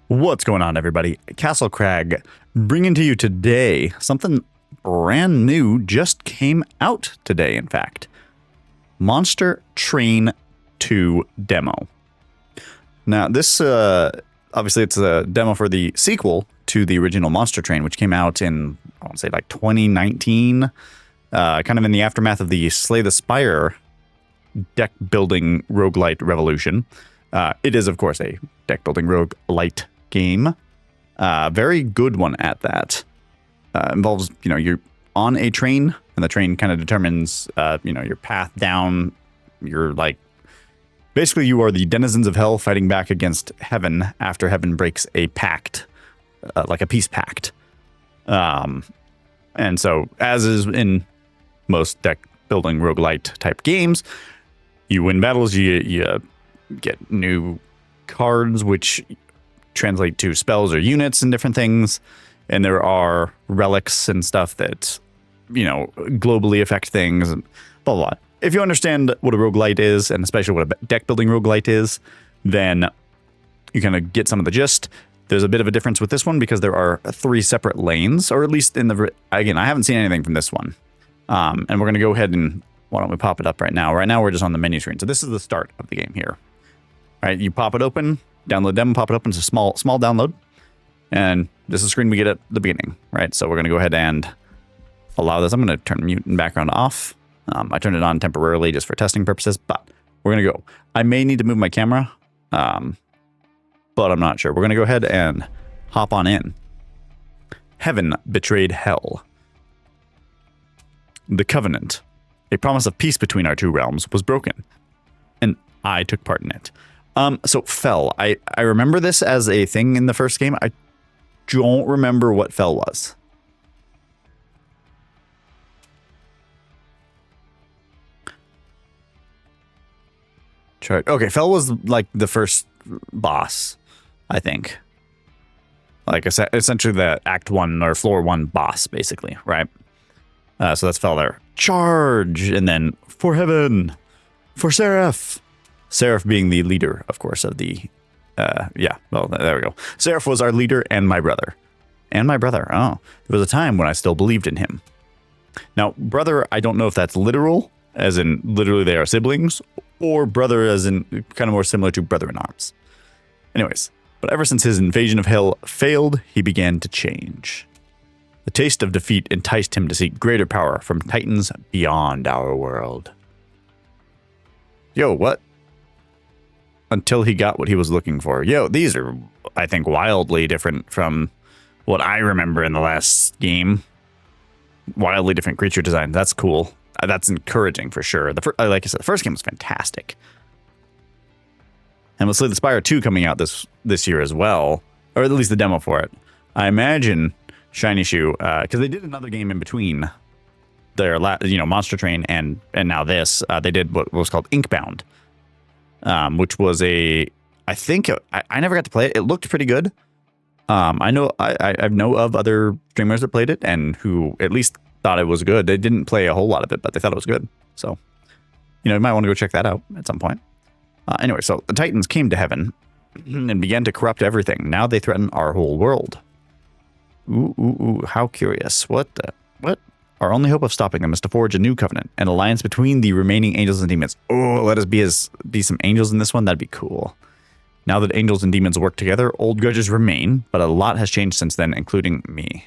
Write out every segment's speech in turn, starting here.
What's going on, everybody? Castle Crag bringing to you today something brand new, just came out today, in fact. Monster Train 2 demo. Now, this, obviously, it's a demo for the sequel to the original Monster Train, which came out in, I want to say, like 2019, kind of in the aftermath of the Slay the Spire deck building roguelite revolution. It is, of course, a deck building roguelite game. Very good one at that. Involves, you're on a train, and the train kind of determines, your path down. You're like, basically, you are the denizens of hell fighting back against heaven after heaven breaks a pact, like a peace pact. And so, as is in most deck building roguelite type games, you win battles, you get new cards, which translate to spells or units and different things. And there are relics and stuff that, globally affect things, and blah, blah, blah. If you understand what a roguelite is, and especially what a deck building roguelite is, then you kind of get some of the gist. There's a bit of a difference with this one because there are 3 separate lanes, or at least again, I haven't seen anything from this one. And we're going to go ahead and, why don't we pop it up right now? Right now, we're just on the menu screen. So this is the start of the game here. All right, you pop it open, download demo, pop it open. It's a small download. And this is the screen we get at the beginning, right? So we're going to go ahead and allow this. I'm going to turn mute and background off. I turned it on temporarily just for testing purposes, but we're going to go. I may need to move my camera, but I'm not sure. We're going to go ahead and hop on in. Heaven betrayed hell. The covenant, a promise of peace between our two realms, was broken, and I took part in it. So Fell, I remember this as a thing in the first game. I don't remember what Fell was. Okay, Fell was like the first boss, I think. Like I said, essentially the Act 1 or Floor 1 boss, basically, right? So that's Fell there. Charge! And then, for heaven! For Seraph! Seraph being the leader, of course, of the... well, there we go. Seraph was our leader and my brother. And my brother, oh. There was a time when I still believed in him. Now, brother, I don't know if that's literal, as in literally they are siblings, or brother as in kind of more similar to brother-in-arms. Anyways, but ever since his invasion of hell failed, he began to change. The taste of defeat enticed him to seek greater power from titans beyond our world. Yo, what? Until he got what he was looking for. Yo, these are, I think, wildly different from what I remember in the last game. Wildly different creature design. That's cool. That's encouraging for sure. Like I said, the first game was fantastic. And with Slay the Spire 2 coming out this year as well, or at least the demo for it, I imagine Shiny Shoe, because they did another game in between their Monster Train and now this. They did what was called Inkbound, which was I think I never got to play it. It looked pretty good. I know of other streamers that played it and who at least thought it was good. They didn't play a whole lot of it, but they thought it was good. So, you might want to go check that out at some point. Anyway, so the Titans came to heaven and began to corrupt everything. Now they threaten our whole world. Ooh, how curious. What? Our only hope of stopping them is to forge a new covenant, an alliance between the remaining angels and demons. Oh, let us be some angels in this one. That'd be cool. Now that angels and demons work together, old grudges remain, but a lot has changed since then, including me.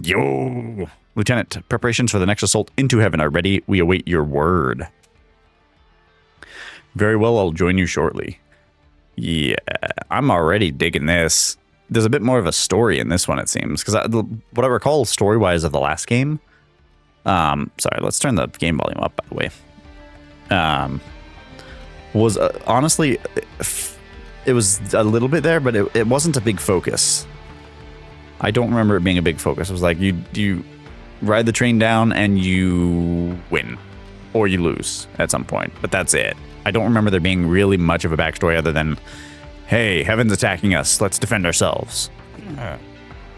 Yo! Lieutenant, preparations for the next assault into heaven are ready. We await your word. Very well, I'll join you shortly. Yeah, I'm already digging this. There's a bit more of a story in this one, it seems. Because what I recall story-wise of the last game... sorry, let's turn the game volume up, by the way. Was honestly... It was a little bit there, but it wasn't a big focus. I don't remember it being a big focus. It was like you ride the train down and you win. Or you lose at some point. But that's it. I don't remember there being really much of a backstory other than, hey, heaven's attacking us. Let's defend ourselves.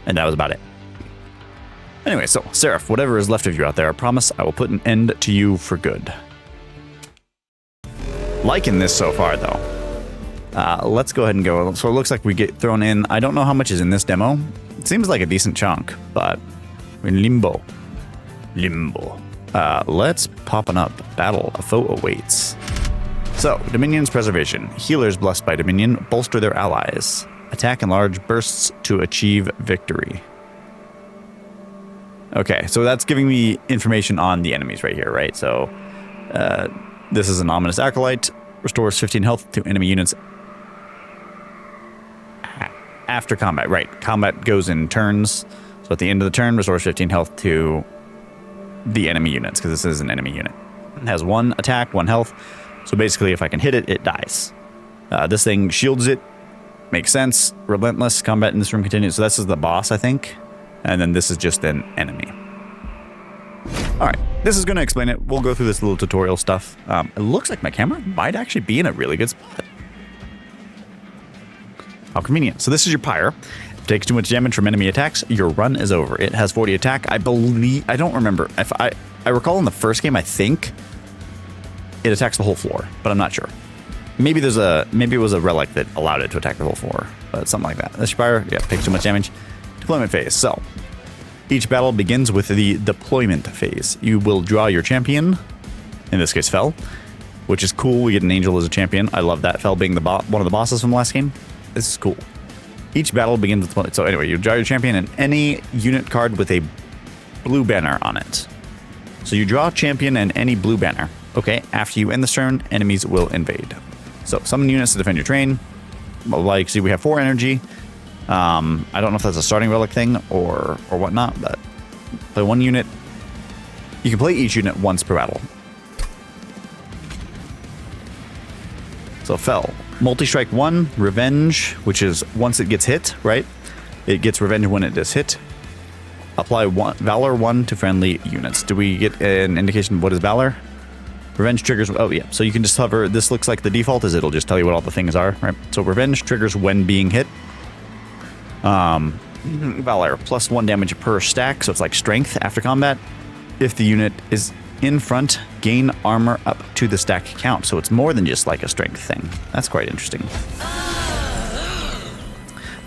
And that was about it. Anyway, so, Seraph, whatever is left of you out there, I promise I will put an end to you for good. Liking this so far, though. Let's go ahead and go. So it looks like we get thrown in. I don't know how much is in this demo. It seems like a decent chunk, but we're in limbo. Let's pop on up. Battle. A foe awaits. So, Dominion's Preservation. Healers blessed by Dominion bolster their allies. Attack in large bursts to achieve victory. Okay, so that's giving me information on the enemies right here, right? So, this is an Ominous Acolyte. Restores 15 health to enemy units after combat. Right, combat goes in turns. So at the end of the turn, restores 15 health to the enemy units, because this is an enemy unit. It has 1 attack, 1 health. So basically, if I can hit it, it dies. This thing shields it. Makes sense. Relentless. Combat in this room continues. So this is the boss, I think. And then this is just an enemy. All right. This is going to explain it. We'll go through this little tutorial stuff. It looks like my camera might actually be in a really good spot. How convenient. So this is your pyre. If it takes too much damage from enemy attacks, your run is over. It has 40 attack. I believe... I don't remember. If I recall in the first game, I think... it attacks the whole floor, but I'm not sure. Maybe it was a relic that allowed it to attack the whole floor, but something like that. This fire, yeah, takes too much damage. Deployment phase. So, each battle begins with the deployment phase. You will draw your champion, in this case Fel, which is cool. We get an angel as a champion. I love that. Fel being one of the bosses from the last game. This is cool. Each battle begins with... So anyway, you draw your champion and any unit card with a blue banner on it. So you draw a champion and any blue banner. Okay, after you end this turn, enemies will invade. So, summon units to defend your train. Like, see, we have 4 energy. I don't know if that's a starting relic thing or whatnot, but play 1 unit. You can play each unit once per battle. So, Fel. Multi-strike 1, Revenge, which is once it gets hit, right? It gets Revenge when it is hit. Apply Valor 1 to friendly units. Do we get an indication of what is Valor? Revenge triggers... Oh, yeah. So you can just hover... This looks like the default is it'll just tell you what all the things are, right? So Revenge triggers when being hit. Valor, plus 1 damage per stack, so it's like strength after combat. If the unit is in front, gain armor up to the stack count. So it's more than just like a strength thing. That's quite interesting.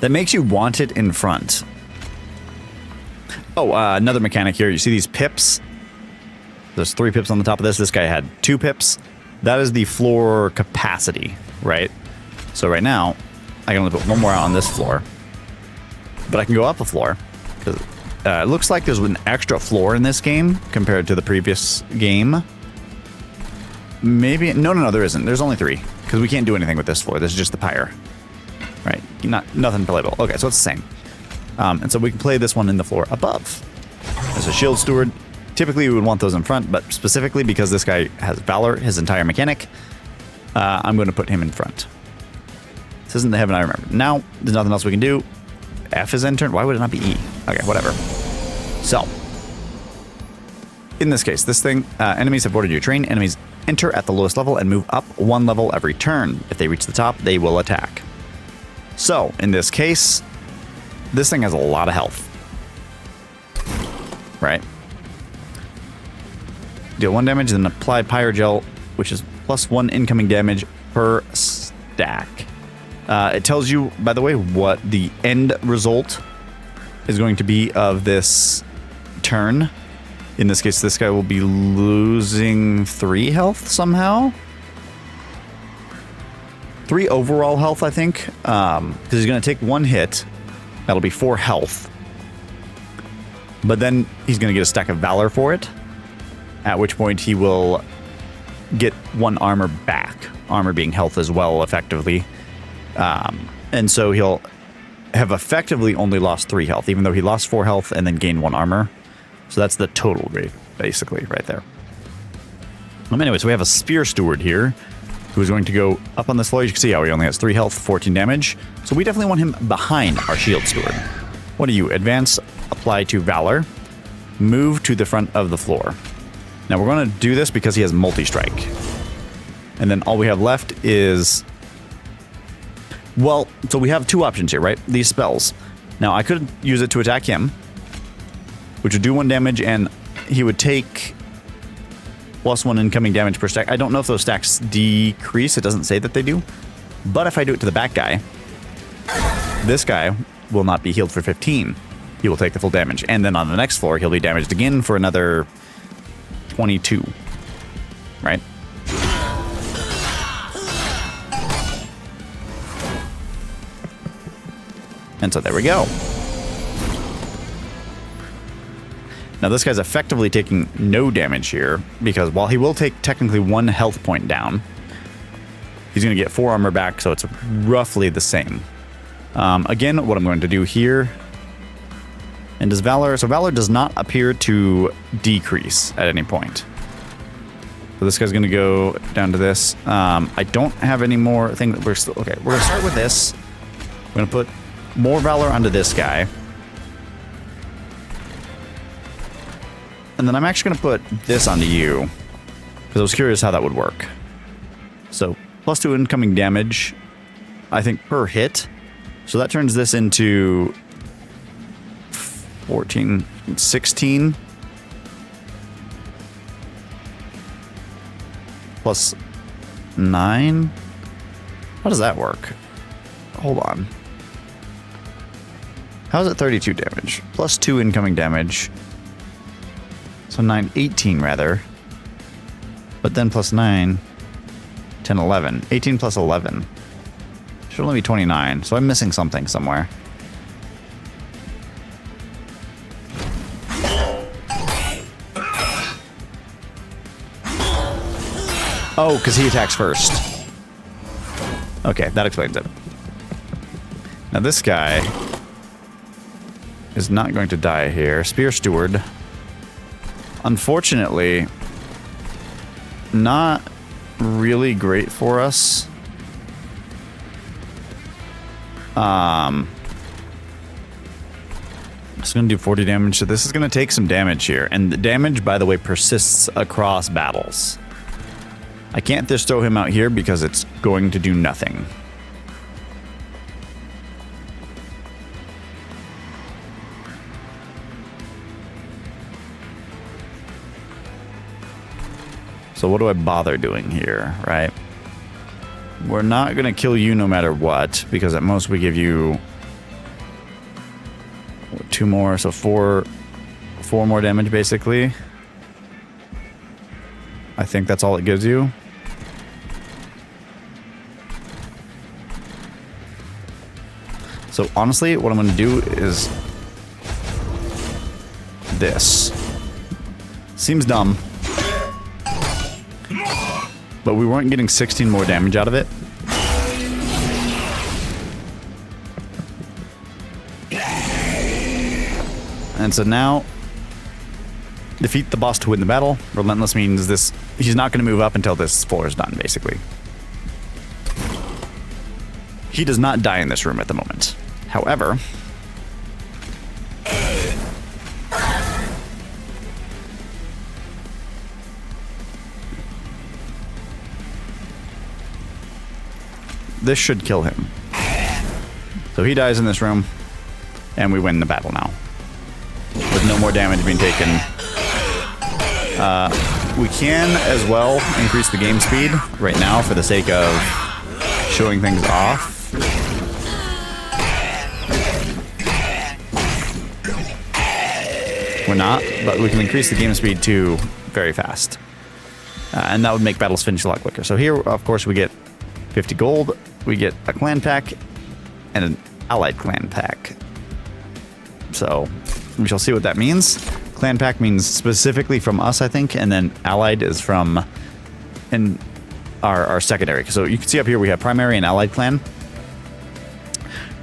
That makes you want it in front. Oh, another mechanic here. You see these pips? There's 3 pips on the top of this. This guy had 2 pips. That is the floor capacity, right? So right now, I can only put 1 more out on this floor. But I can go up a floor. Because it looks like there's an extra floor in this game compared to the previous game. Maybe... No, there isn't. There's only 3. Because we can't do anything with this floor. This is just the pyre. Right? Nothing playable. Okay, so it's the same. And so we can play this one in the floor above. There's a shield steward. Typically, we would want those in front, but specifically because this guy has Valor, his entire mechanic, I'm going to put him in front. This isn't the heaven I remember. Now, there's nothing else we can do. F is end turn. Why would it not be E? Okay, whatever. So, in this case, this thing, enemies have boarded your train. Enemies enter at the lowest level and move up 1 level every turn. If they reach the top, they will attack. So, in this case, this thing has a lot of health. Right? Deal 1 damage, then apply Pyre Gel, which is plus 1 incoming damage per stack. It tells you, by the way, what the end result is going to be of this turn. In this case, this guy will be losing 3 health somehow. 3 overall health, I think, because he's going to take 1 hit. That'll be 4 health. But then he's going to get a stack of Valor for it. At which point he will get 1 armor back. Armor being health as well, effectively. And so he'll have effectively only lost 3 health, even though he lost 4 health and then gained 1 armor. So that's the total rate, basically, right there. Anyway, so we have a Spear Steward here, who's going to go up on this floor. You can see how he only has 3 health, 14 damage. So we definitely want him behind our Shield Steward. What do you? Advance, apply to Valor, move to the front of the floor. Now we're going to do this because he has multi-strike. And then all we have left is... Well, so we have 2 options here, right? These spells. Now I could use it to attack him, which would do 1 damage, and he would take plus 1 incoming damage per stack. I don't know if those stacks decrease. It doesn't say that they do. But if I do it to the back guy, this guy will not be healed for 15. He will take the full damage. And then on the next floor, he'll be damaged again for another 22. Right? And so there we go. Now this guy's effectively taking no damage here, because while he will take technically 1 health point down, he's going to get 4 armor back, so it's roughly the same. Again, what I'm going to do here, and does Valor, so Valor does not appear to decrease at any point. So this guy's going to go down to this. I don't have any more things. Okay, we're going to start with this. We're going to put more Valor onto this guy. And then I'm actually going to put this onto you, because I was curious how that would work. So, +2 incoming damage, I think, per hit. So that turns this into 14, 16. +9? How does that work? Hold on. How is it 32 damage? +2 incoming damage. So 9, 18 rather. But then +9, 10, 11. 18 plus 11. Should only be 29. So I'm missing something somewhere. Oh, because he attacks first. Okay, that explains it. Now this guy is not going to die here. Spear Steward. Unfortunately, not really great for us. Just going to do 40 damage. So this is going to take some damage here. And the damage, by the way, persists across battles. I can't just throw him out here because it's going to do nothing. So what do I bother doing here, right? We're not going to kill you no matter what, because at most we give you 2 more, so 4 more damage basically. I think that's all it gives you. So honestly, what I'm going to do is this. Seems dumb. But we weren't getting 16 more damage out of it. And so now, defeat the boss to win the battle. Relentless means this, he's not going to move up until this floor is done, basically. He does not die in this room at the moment. However, this should kill him. So he dies in this room, and we win the battle now. With no more damage being taken. We can, as well, increase the game speed right now for the sake of showing things off. We're not, but we can increase the game speed to very fast. And that would make battles finish a lot quicker. So here, of course, we get 50 gold, we get a clan pack, and an allied clan pack. So we shall see what that means. Clan pack means specifically from us, I think, and then allied is from our secondary. So you can see up here we have primary and allied clan.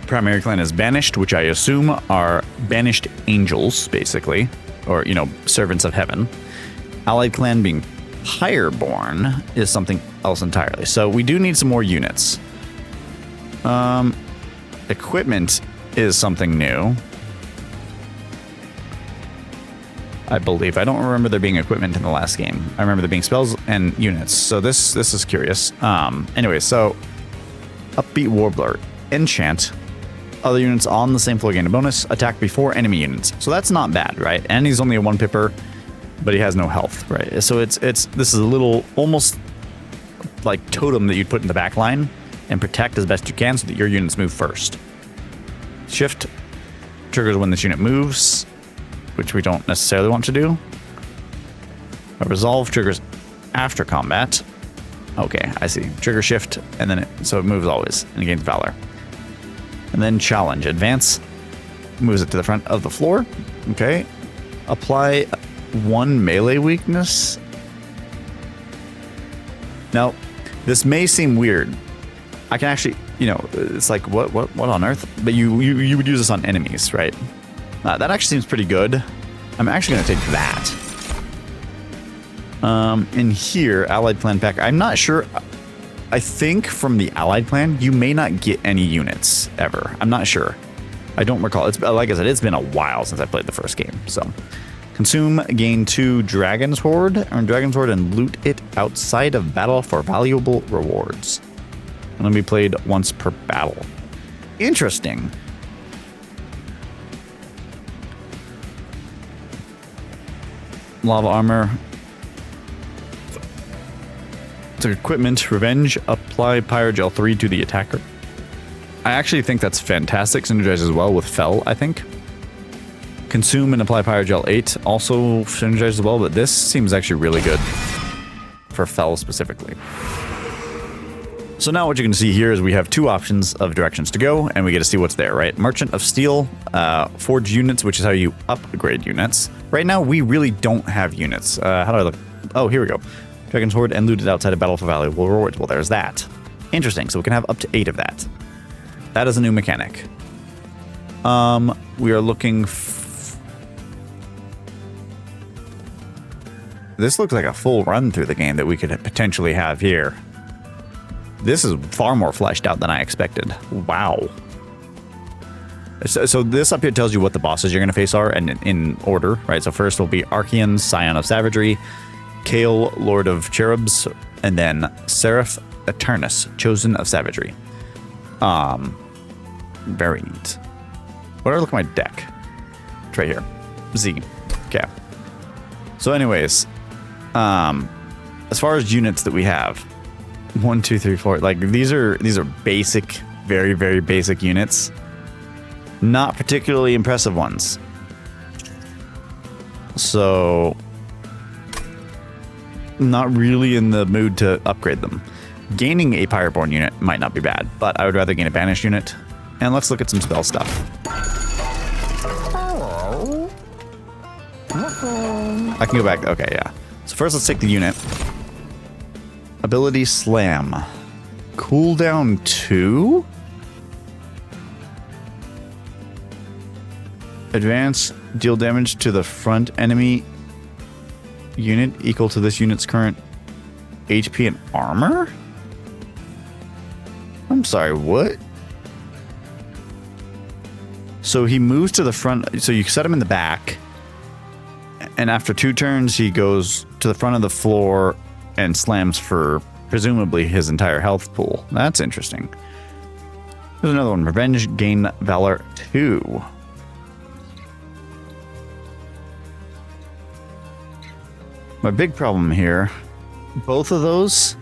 Primary clan is banished, which I assume are banished angels, basically, or, you know, servants of heaven. Allied clan being Fireborn is something else entirely. So we do need some more units. Equipment is something new, I believe. I don't remember there being equipment in the last game. I remember there being spells and units. So this is curious. Anyway, so Upbeat Warbler, enchant. Other units on the same floor gain a bonus. Attack before enemy units. So that's not bad, right? And he's only a 1-pipper, but he has no health, right? So this is a little almost like totem that you'd put in the back line and protect as best you can so that your units move first. Shift triggers when this unit moves, which we don't necessarily want to do. A resolve triggers after combat. Okay, I see. Trigger shift, and then so it moves always and gains valor. And then challenge. Advance moves it to the front of the floor. Okay. Apply 1 melee weakness. Now, this may seem weird. I can actually, you know, it's like, what on earth? But you would use this on enemies, right? That actually seems pretty good. I'm actually going to take that. In here, Allied Plan Pack, I'm not sure. I think from the Allied Plan, you may not get any units ever. I'm not sure. I don't recall. It's like I said, it's been a while since I played the first game. So, consume, gain 2 Dragon's Horde, and loot it outside of battle for valuable rewards. And then be played once per battle. Interesting. Lava armor. To equipment, revenge, apply Pyrogel 3 to the attacker. I actually think that's fantastic. Synergizes well with Fel, I think. Consume and apply Pyrogel 8 also synergizes well, but this seems actually really good for Fel specifically. So now what you can see here is we have 2 options of directions to go, and we get to see what's there, right? Merchant of Steel, Forge units, which is how you upgrade units. Right now, we really don't have units. How do I look? Oh, here we go. Dragon's Horde and looted outside of battle for valuable rewards. Well, there's that. Interesting. So we can have up to 8 of that. That is a new mechanic. We are looking. This looks like a full run through the game that we could potentially have here. This is far more fleshed out than I expected. Wow. So this up here tells you what the bosses you're going to face are, and in order, right? So first will be Archean, Scion of Savagery, Kale, Lord of Cherubs, and then Seraph Eternus, Chosen of Savagery. Very neat. What do I look at my deck? It's right here. Z. Okay. So anyways, as far as units that we have, 1, 2, 3, 4, like these are basic, very, very basic units. Not particularly impressive ones. So not really in the mood to upgrade them. Gaining a Pyroborn unit might not be bad, but I would rather gain a Banished unit. And let's look at some spell stuff. I can go back. Okay, yeah. So first let's take the unit. Ability Slam. Cooldown 2? Advance, deal damage to the front enemy unit equal to this unit's current HP and armor? I'm sorry, what? So he moves to the front, so you set him in the back, and after 2 turns, he goes to the front of the floor and slams for presumably his entire health pool. That's interesting. There's another one, Revenge, gain Valor 2. My big problem here, both of those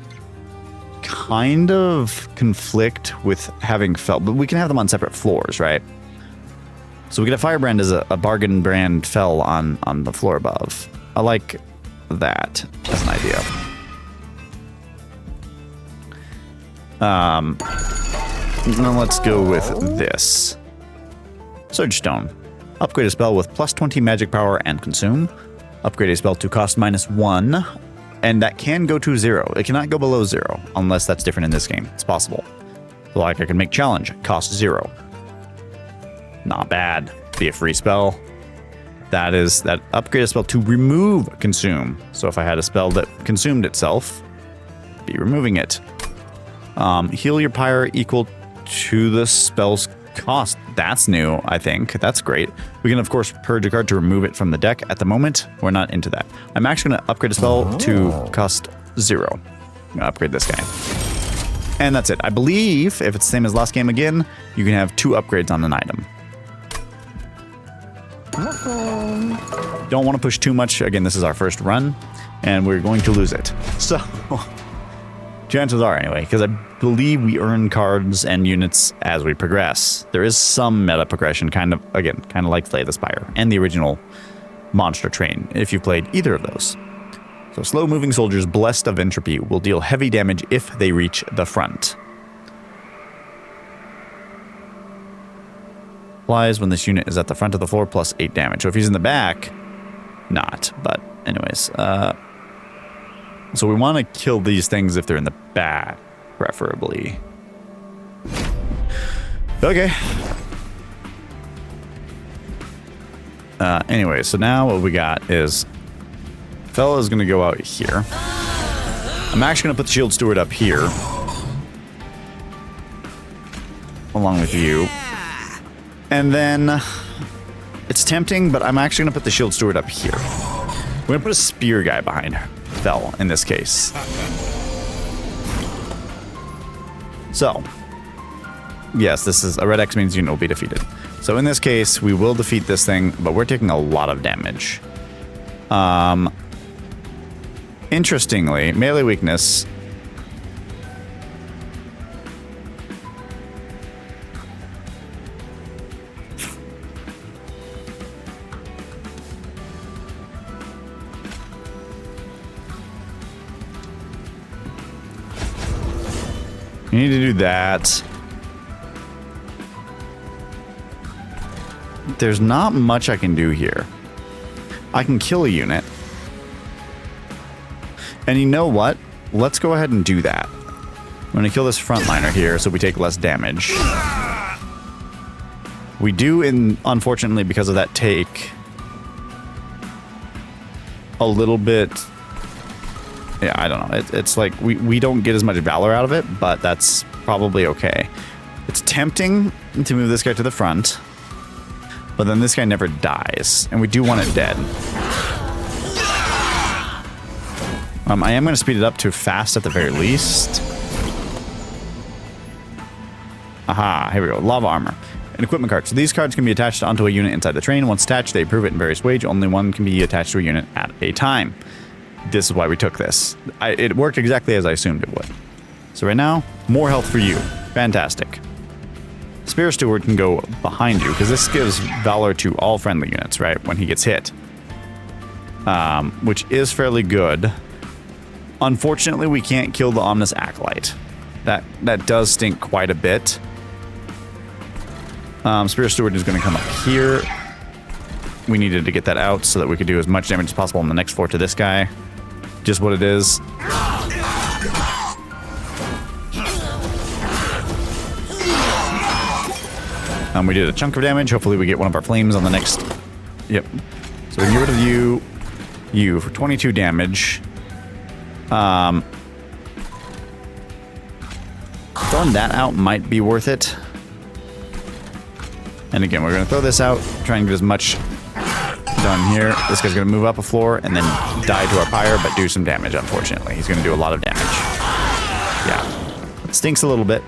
kind of conflict with having Fel, but we can have them on separate floors, right? So we get a Firebrand as a bargain brand Fel on the floor above. I like that as an idea. Now let's go with this. Surge Stone. Upgrade a spell with plus 20 magic power and consume. Upgrade a spell to cost -1, and that can go to 0. It cannot go below 0, unless that's different in this game. It's possible. So like I can make challenge, cost 0. Not bad. Be a free spell. That upgrade a spell to remove consume. So if I had a spell that consumed itself, be removing it. Heal your pyre equal to the spell's cost. That's new, I think. That's great. We can, of course, purge a card to remove it from the deck. At the moment, we're not into that. I'm actually going to upgrade a spell to cost 0. I'm going to upgrade this guy. And that's it. I believe, if it's the same as last game again, you can have 2 upgrades on an item. Don't want to push too much. Again, this is our first run, and we're going to lose it. So, Chances are, anyway, because I believe we earn cards and units as we progress. There is some meta progression, kind of like Slay the Spire and the original Monster Train, if you've played either of those. So slow-moving soldiers blessed of entropy will deal heavy damage if they reach the front. Applies when this unit is at the front of the floor, plus 8 damage. So if he's in the back, not. But anyways, so we want to kill these things if they're in the back, preferably. Okay. Anyway, so now what we got is fella is going to go out here. I'm actually going to put the shield steward up here, along with you. And then it's tempting, but I'm actually going to put the shield steward up here. We're going to put a spear guy behind her. Fell in this case. So, yes, this is a red X means unit will be defeated. So in this case, we will defeat this thing, but we're taking a lot of damage. Interestingly, melee weakness. You need to do that. There's not much I can do here. I can kill a unit. And you know what? Let's go ahead and do that. I'm going to kill this frontliner here so we take less damage. We do, unfortunately, because of that, take a little bit... Yeah, I don't know. It's like we don't get as much valor out of it, but that's probably okay. It's tempting to move this guy to the front, but then this guy never dies, and we do want it dead. I am going to speed it up to fast at the very least. Aha, here we go. Lava armor. An equipment card. So these cards can be attached onto a unit inside the train. Once attached, they improve it in various ways. Only one can be attached to a unit at a time. This is why we took this. It worked exactly as I assumed it would. So right now, more health for you. Fantastic. Spear Steward can go behind you, because this gives Valor to all friendly units, right, when he gets hit. Which is fairly good. Unfortunately, we can't kill the Omnis Acolyte. That does stink quite a bit. Spear Steward is going to come up here. We needed to get that out so that we could do as much damage as possible on the next floor to this guy. Just what it is. We did a chunk of damage. Hopefully we get one of our flames on the next... Yep. So we can get rid of you for 22 damage. Throwing that out might be worth it. And again, we're going to throw this out, try and get as much done here. This guy's going to move up a floor and then die to our pyre, but do some damage, unfortunately. He's going to do a lot of damage. Yeah. It stinks a little bit.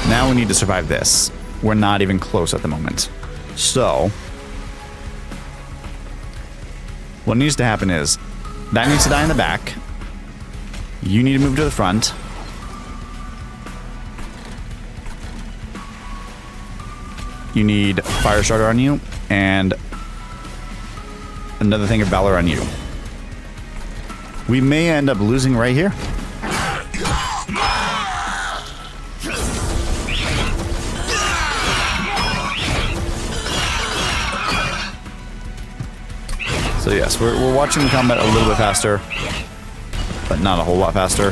Now we need to survive this. We're not even close at the moment. So, what needs to happen is, that needs to die in the back. You need to move to the front. You need Fire Starter on you, and another thing of Valor on you. We may end up losing right here. So yes, we're watching the combat a little bit faster, but not a whole lot faster.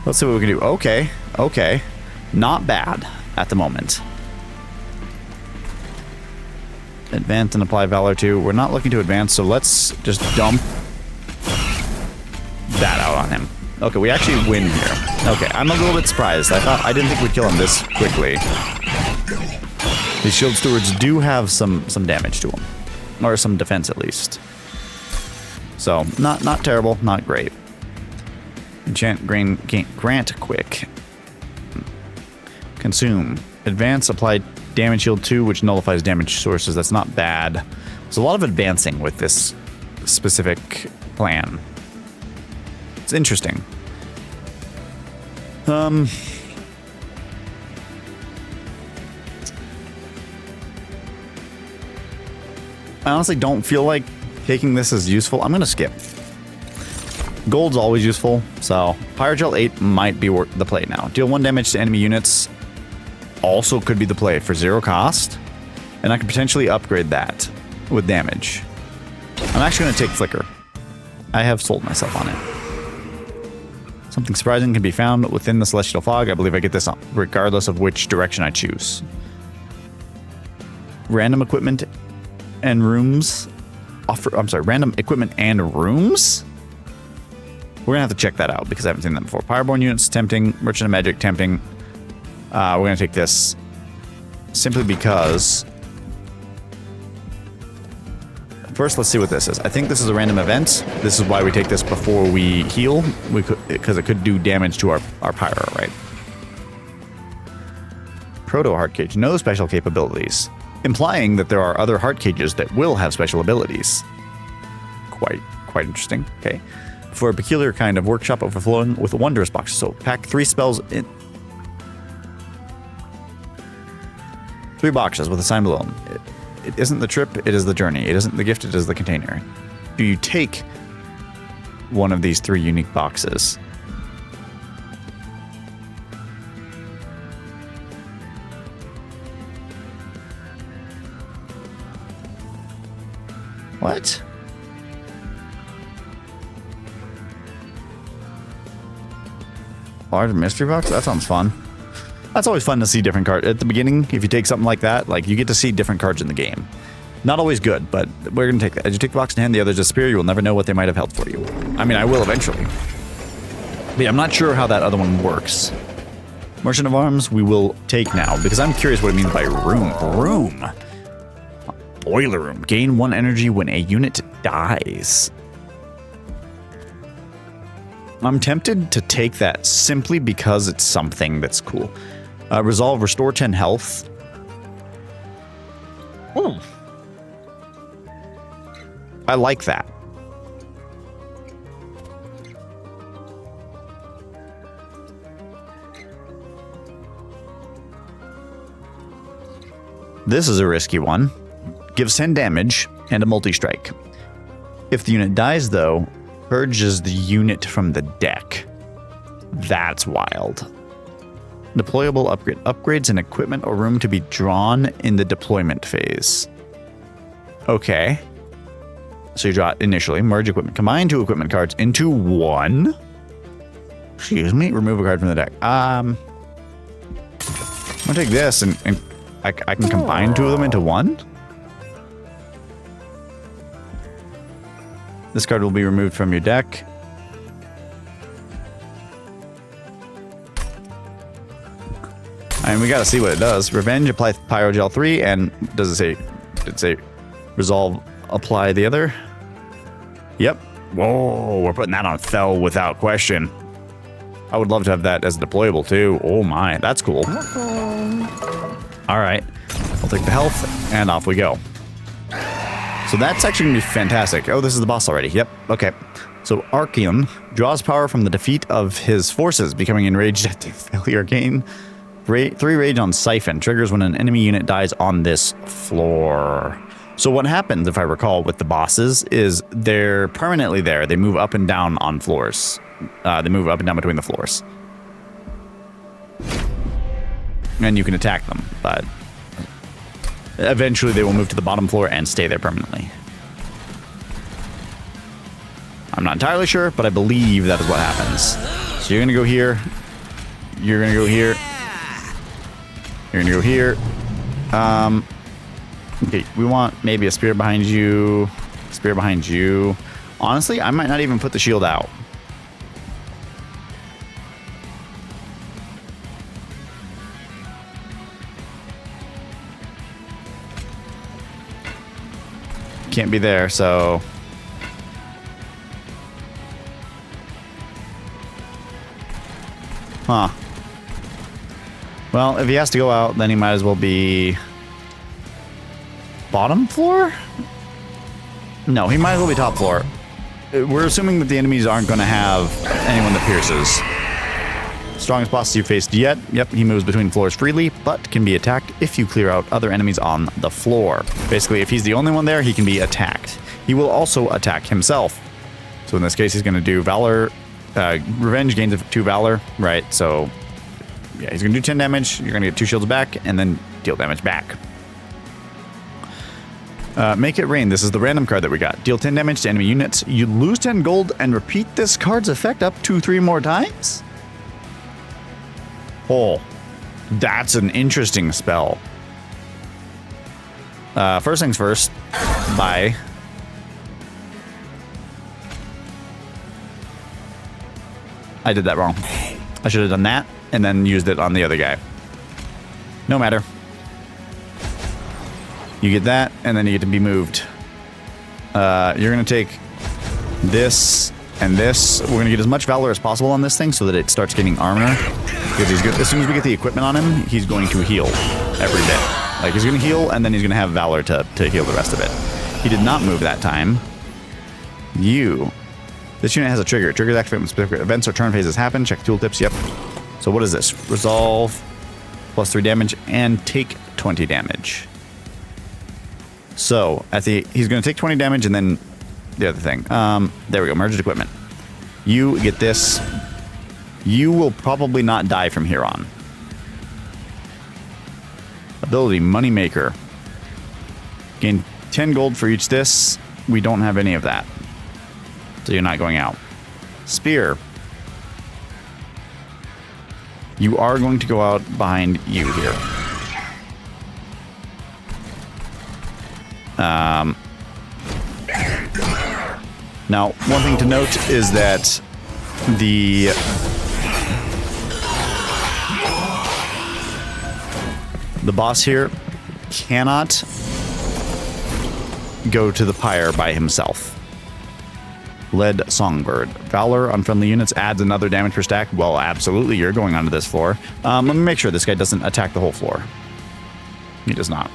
Let's see what we can do. Okay, okay. Not bad at the moment. Advance and apply Valor to. We're not looking to advance, so let's just dump that out on him. Okay, we actually win here. Okay, I'm a little bit surprised. I didn't think we'd kill him this quickly. These shield stewards do have some damage to them, or some defense at least. So not terrible, not great. Enchant grant quick. Consume. Advance, apply damage shield 2, which nullifies damage sources. That's not bad. There's a lot of advancing with this specific plan. It's interesting. I honestly don't feel like taking this as useful. I'm going to skip. Gold's always useful, so Pyrogel 8 might be the play now. Deal 1 damage to enemy units. Also could be the play for 0 cost. And I could potentially upgrade that with damage. I'm actually going to take Flicker. I have sold myself on it. Something surprising can be found within the Celestial Fog. I believe I get this regardless of which direction I choose. Random equipment and rooms offer... I'm sorry, random equipment and rooms? We're going to have to check that out because I haven't seen that before. Fireborn units, tempting. Merchant of Magic, tempting. We're going to take this simply because... First, let's see what this is. I think this is a random event. This is why we take this before we heal, because it could do damage to our Pyro, right? Proto Heart Cage, no special capabilities, implying that there are other heart cages that will have special abilities. Quite interesting. Okay. For a peculiar kind of workshop overflowing with a wondrous box. So pack 3 spells in 3 boxes with a sign below them. It isn't the trip, it is the journey. It isn't the gift, it is the container. Do you take one of these 3 unique boxes? What? Large mystery box? That sounds fun. That's always fun to see different cards. At the beginning, if you take something like that, like you get to see different cards in the game. Not always good, but we're going to take that. As you take the box in hand, the others disappear. You will never know what they might have held for you. I mean, I will eventually. But yeah, I'm not sure how that other one works. Merchant of Arms, we will take now, because I'm curious what it means by room. Room. Boiler room. Gain 1 energy when a unit dies. I'm tempted to take that simply because it's something that's cool. Resolve, restore 10 health. Ooh. I like that. This is a risky one. Gives 10 damage and a multi-strike. If the unit dies, though, purges the unit from the deck. That's wild. Deployable upgrade. Upgrades an equipment or room to be drawn in the deployment phase. Okay. So you draw it initially. Merge equipment. Combine 2 equipment cards into 1. Excuse me. Remove a card from the deck. I'm gonna take this and I can combine 2 of them into 1. This card will be removed from your deck. And we gotta see what it does. Revenge, apply Pyrogel 3, and does it say resolve, apply the other? Yep. Whoa, we're putting that on Fell without question. I would love to have that as deployable too. Oh my, that's cool. All right, I'll take the health and off we go. So that's actually gonna be fantastic. Oh, this is the boss already. Yep, okay. So Archeon draws power from the defeat of his forces, becoming enraged at the failure. Gain 3 rage on Siphon. Triggers when an enemy unit dies on this floor. So what happens, if I recall, with the bosses is they're permanently there. They move up and down on floors. They move up and down between the floors. And you can attack them, but eventually they will move to the bottom floor and stay there permanently. I'm not entirely sure, but I believe that is what happens. So you're gonna go here. You're gonna go here. You're gonna go here. Okay, we want maybe a spear behind you. Spear behind you. Honestly, I might not even put the shield out. Can't be there, so... Huh. Well, if he has to go out, then he might as well be... bottom floor? No, he might as well be top floor. We're assuming that the enemies aren't going to have anyone that pierces. Strongest boss you faced yet. Yep, he moves between floors freely, but can be attacked if you clear out other enemies on the floor. Basically, if he's the only one there, he can be attacked. He will also attack himself. So in this case, he's going to do Valor. Revenge gains 2 Valor, right? So yeah, he's going to do 10 damage. You're going to get 2 shields back, and then deal damage back. Make it rain. This is the random card that we got. Deal 10 damage to enemy units. You lose 10 gold and repeat this card's effect up to 3 more times? Oh, that's an interesting spell. First things first. Bye. I did that wrong. I should have done that and then used it on the other guy. No matter. You get that, and then you get to be moved. You're going to take this and this. We're going to get as much Valor as possible on this thing so that it starts getting armor. Because he's good. As soon as we get the equipment on him, he's going to heal every bit. Like, he's going to heal, and then he's going to have Valor to heal the rest of it. He did not move that time. This unit has a trigger. Triggers activate when specific events or turn phases happen. Check tooltips. Yep. So what is this? Resolve, plus 3 damage, and take 20 damage. So he's going to take 20 damage, and then the other thing. There we go. Merged equipment. You get this. You will probably not die from here on. Ability Moneymaker. Gain 10 gold for each this. We don't have any of that. So you're not going out. Spear. You are going to go out behind you here. Now, one thing to note is that the boss here cannot go to the pyre by himself. Lead Songbird. Valor on friendly units adds another damage per stack. Well, absolutely, you're going onto this floor. Let me make sure this guy doesn't attack the whole floor. He does not.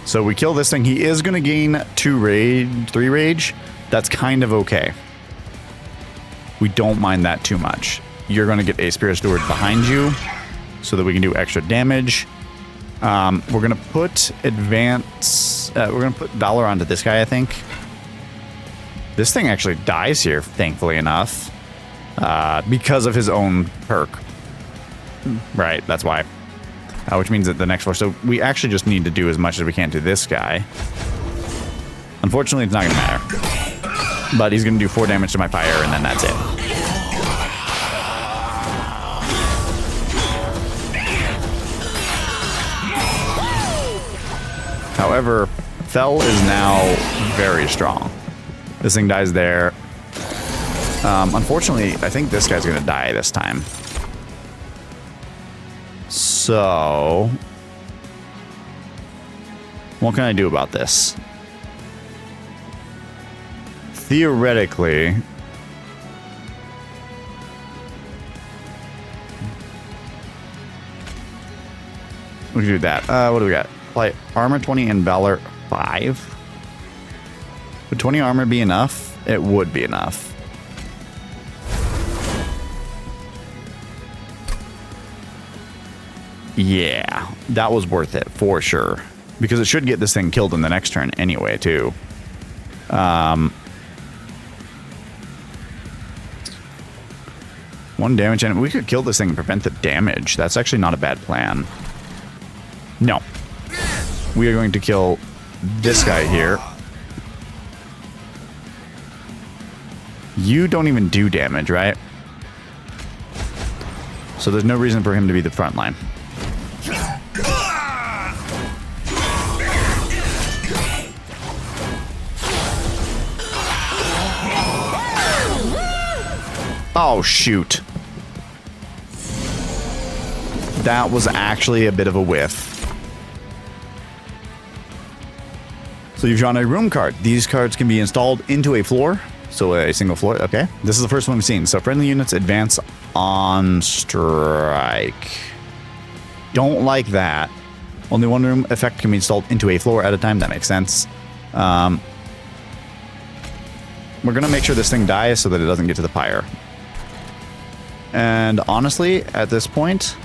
So we kill this thing. He is going to gain 3 rage. That's kind of okay. We don't mind that too much. You're going to get a Spirit Steward behind you so that we can do extra damage. We're going to put we're going to put Valor onto this guy, I think. This thing actually dies here, thankfully enough, because of his own perk. Right, that's why. Which means that the next floor. So we actually just need to do as much as we can to this guy. Unfortunately, it's not going to matter. But he's going to do 4 damage to my fire, and then that's it. However, Fel is now very strong. This thing dies there. Unfortunately, I think this guy's going to die this time. So, what can I do about this? Theoretically, we can do that. What do we got? Apply armor 20 and Valor 5. Would 20 armor be enough? It would be enough. Yeah, that was worth it for sure. Because it should get this thing killed in the next turn anyway, too. 1 damage, and we could kill this thing and prevent the damage. That's actually not a bad plan. No. We are going to kill this guy here. You don't even do damage, right? So there's no reason for him to be the front line. Oh, shoot. That was actually a bit of a whiff. So you've drawn a room card. These cards can be installed into a floor. So a single floor. Okay. This is the first one we've seen. So friendly units advance on strike. Don't like that. Only 1 room effect can be installed into a floor at a time. That makes sense. We're going to make sure this thing dies so that it doesn't get to the pyre. And honestly, at this point,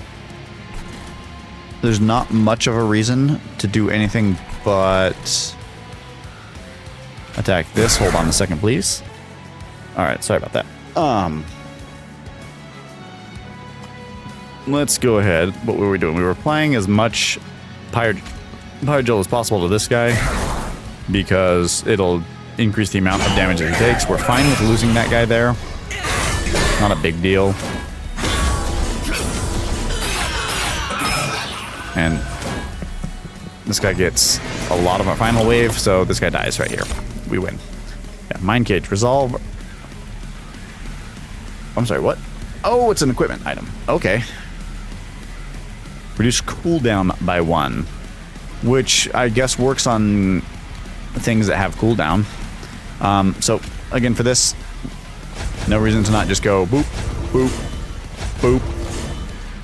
there's not much of a reason to do anything but attack this. Hold on a second, please. All right, sorry about that. Let's go ahead. What were we doing? We were applying as much Pyrogel as possible to this guy because it'll increase the amount of damage that he takes. We're fine with losing that guy there. Not a big deal. And this guy gets a lot of our final wave, so this guy dies right here. We win. Yeah, Mind Cage. Resolve. I'm sorry, what? Oh, it's an equipment item. Okay. Reduce cooldown by 1, which I guess works on things that have cooldown. So, again, for this, no reason to not just go boop, boop, boop.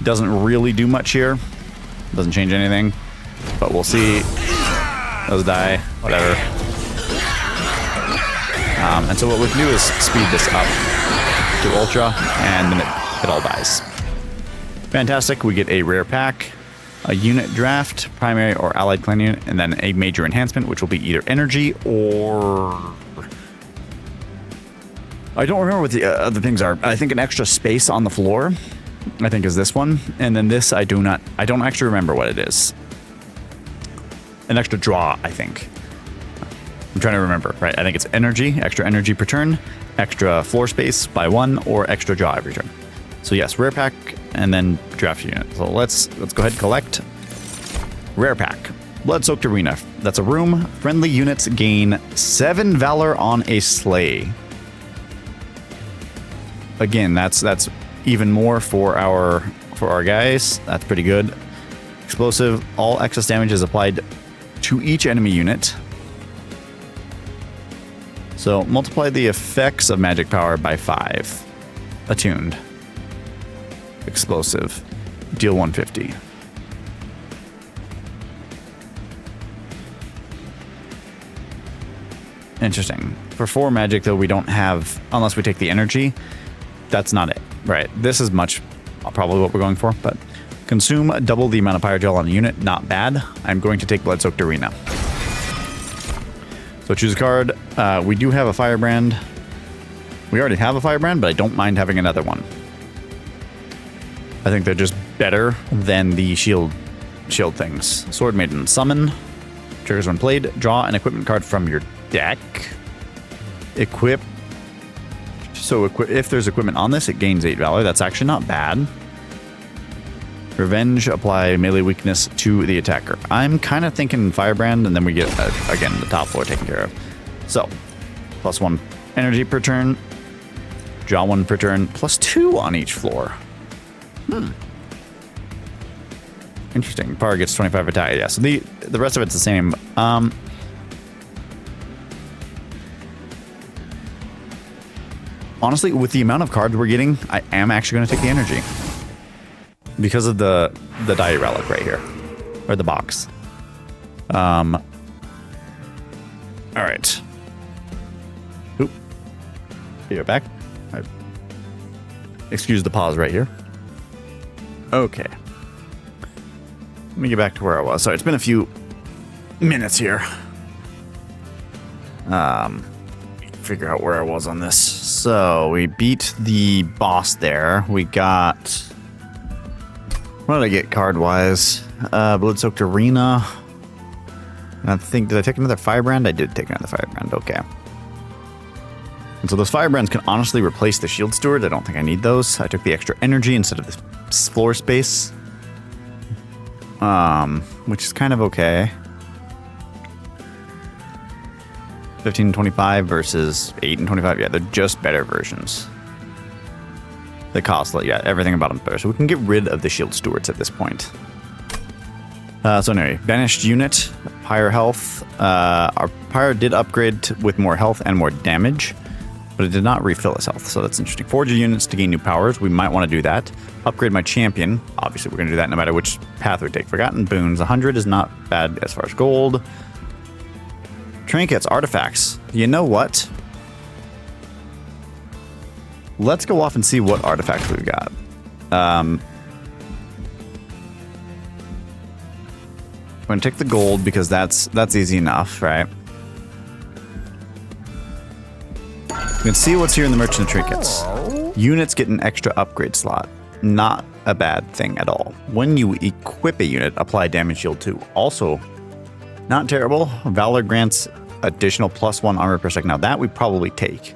Doesn't really do much here. Doesn't change anything. But we'll see. Those die. Whatever. And so what we can do is speed this up to Ultra, and then it all dies. Fantastic. We get a rare pack, a unit draft, primary or allied clan unit, and then a major enhancement, which will be either energy or... I don't remember what the other things are. I think an extra space on the floor, I think, is this one. And then this, I don't actually remember what it is. An extra draw, I think. I'm trying to remember. Right, I think it's energy, extra energy per turn, extra floor space by 1, or extra draw every turn. So yes, rare pack, and then draft unit. So let's go ahead and collect rare pack. Blood-soaked arena. That's a room. Friendly units gain 7 valor on a sleigh. Again, that's even more for our guys. That's pretty good. Explosive. All excess damage is applied to each enemy unit. So multiply the effects of magic power by 5. Attuned. Explosive. Deal 150. Interesting. For 4 magic, though, we don't have, unless we take the energy, that's not it. Right. This is probably what we're going for, but consume double the amount of Pyrogel on a unit. Not bad. I'm going to take Blood-Soaked Arena. So choose a card. We do have a Firebrand. We already have a Firebrand, but I don't mind having another one. I think they're just better than the shield things. Sword Maiden. Summon. Triggers when played. Draw an equipment card from your deck. Equip. So if there's equipment on this, it gains 8 valor. That's actually not bad. Revenge. Apply melee weakness to the attacker. I'm kind of thinking Firebrand, and then we get, again, the top floor taken care of. So, +1 energy per turn. Draw 1 per turn. +2 on each floor. Interesting. Power gets 25 attack. Yeah, so the rest of it's the same. Honestly, with the amount of cards we're getting, I am actually going to take the energy. Because of the die relic right here. Or the box. Alright. Oop. Be right back. Excuse the pause right here. Okay. Let me get back to where I was. Sorry, it's been a few minutes here. Figure out where I was on this. So, we beat the boss there. We got... What did I get card-wise? Blood-Soaked Arena. I think, did I take another Firebrand? I did take another Firebrand, okay. And so those Firebrands can honestly replace the Shield Steward. I don't think I need those. I took the extra energy instead of the floor space. Which is kind of okay. 15 and 25 versus 8 and 25. Yeah, they're just better versions. They cost, yeah, everything about them better. So we can get rid of the Shield Stewards at this point. So anyway, banished unit, higher health. Our Pyro did upgrade with more health and more damage, but it did not refill his health, so that's interesting. Forge units to gain new powers. We might want to do that. Upgrade my champion. Obviously, we're going to do that no matter which path we take. Forgotten boons. 100 is not bad as far as gold. Trinkets, artifacts. You know what? let's go off and see what artifacts we've got. I'm going to take the gold because that's easy enough, right? You can see what's here in the Merchant of Trinkets. Units get an extra upgrade slot. Not a bad thing at all. When you equip a unit, apply damage shield 2. Also, not terrible. Valor grants additional +1 armor per second. Now that we probably take.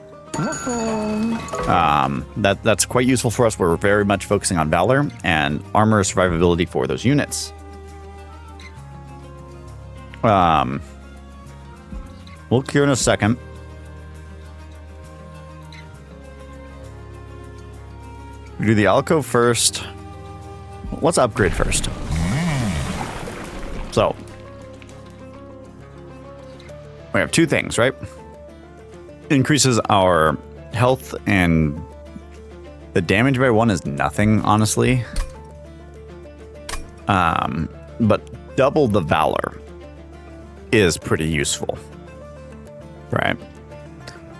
That's quite useful for us. We're very much focusing on Valor and armor survivability for those units. We'll cure in a second. We do the alcove first. Let's upgrade first. So we have two things, right? Increases our health, and the damage by 1 is nothing, honestly. But double the valor is pretty useful, right?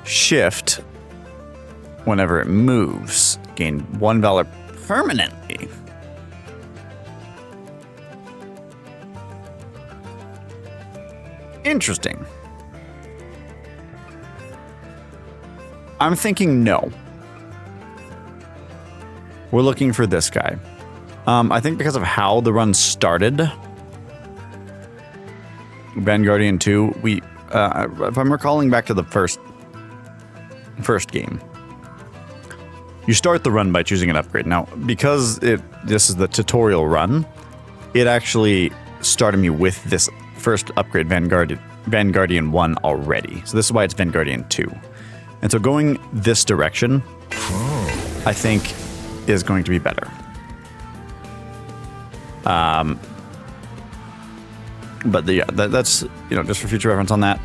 Shift, whenever it moves, gain 1 valor permanently. Interesting. I'm thinking no. We're looking for this guy. I think because of how the run started, Vanguardian 2, we, if I'm recalling back to the first game, you start the run by choosing an upgrade. Now, because this is the tutorial run, it actually started me with this first upgrade, Vanguardian 1 already. So this is why it's Vanguardian 2. And so going this direction, I think, is going to be better. But that's, you know, just for future reference on that.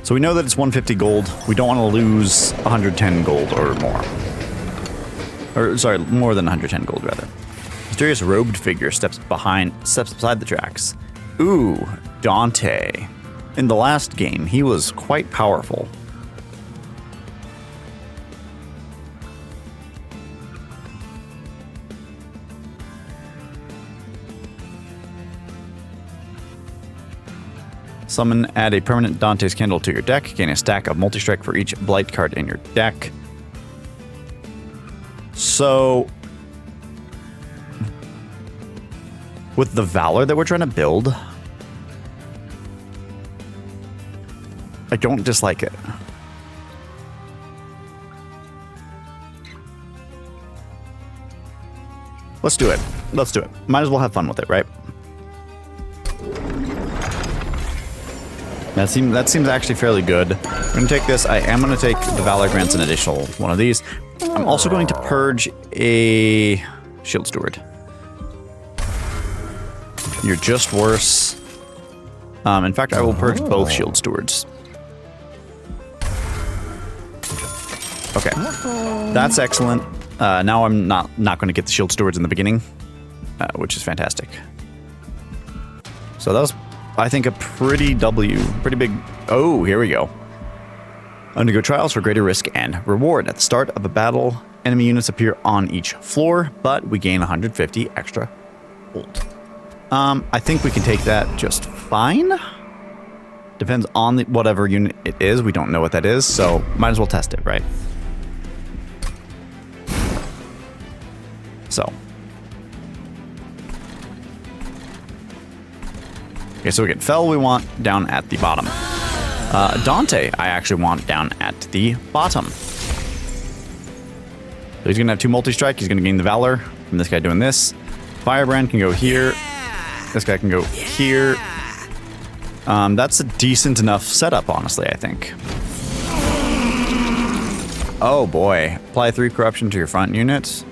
So we know that it's 150 gold. We don't want to lose 110 gold or more. Or, sorry, more than 110 gold, rather. Mysterious robed figure steps beside the tracks. Ooh, Dante. In the last game, he was quite powerful. Summon, add a permanent Dante's Candle to your deck. Gain a stack of multi-strike for each Blight card in your deck. So, with the Valor that we're trying to build, I don't dislike it. Let's do it. Let's do it. Might as well have fun with it, right? That seems actually fairly good. I'm going to take this. I am going to take the Valor grants an additional one of these. I'm also going to purge a Shield Steward. You're just worse. In fact, I will purge both Shield Stewards. Okay, that's excellent. Now I'm not going to get the Shield Stewards in the beginning, which is fantastic. So that was, I think, a pretty big. Oh, here we go. Undergo trials for greater risk and reward. At the start of a battle, enemy units appear on each floor, but we gain 150 extra gold. I think we can take that just fine. Depends on whatever unit it is. We don't know what that is, so might as well test it, right? So. Okay, so we get Fell we want down at the bottom. Dante, I actually want down at the bottom. So he's gonna have 2 multi-strike. He's gonna gain the Valor from this guy doing this. Firebrand can go here. This guy can go here. That's a decent enough setup, honestly, I think. Oh boy. Apply 3 corruption to your front units.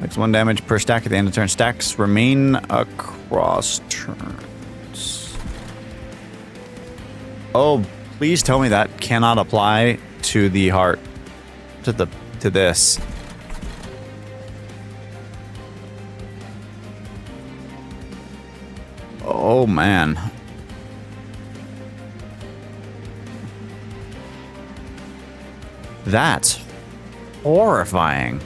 Makes 1 damage per stack at the end of turn. Stacks remain across turns. Oh, please tell me that cannot apply to the heart. To this. Oh man. That's horrifying.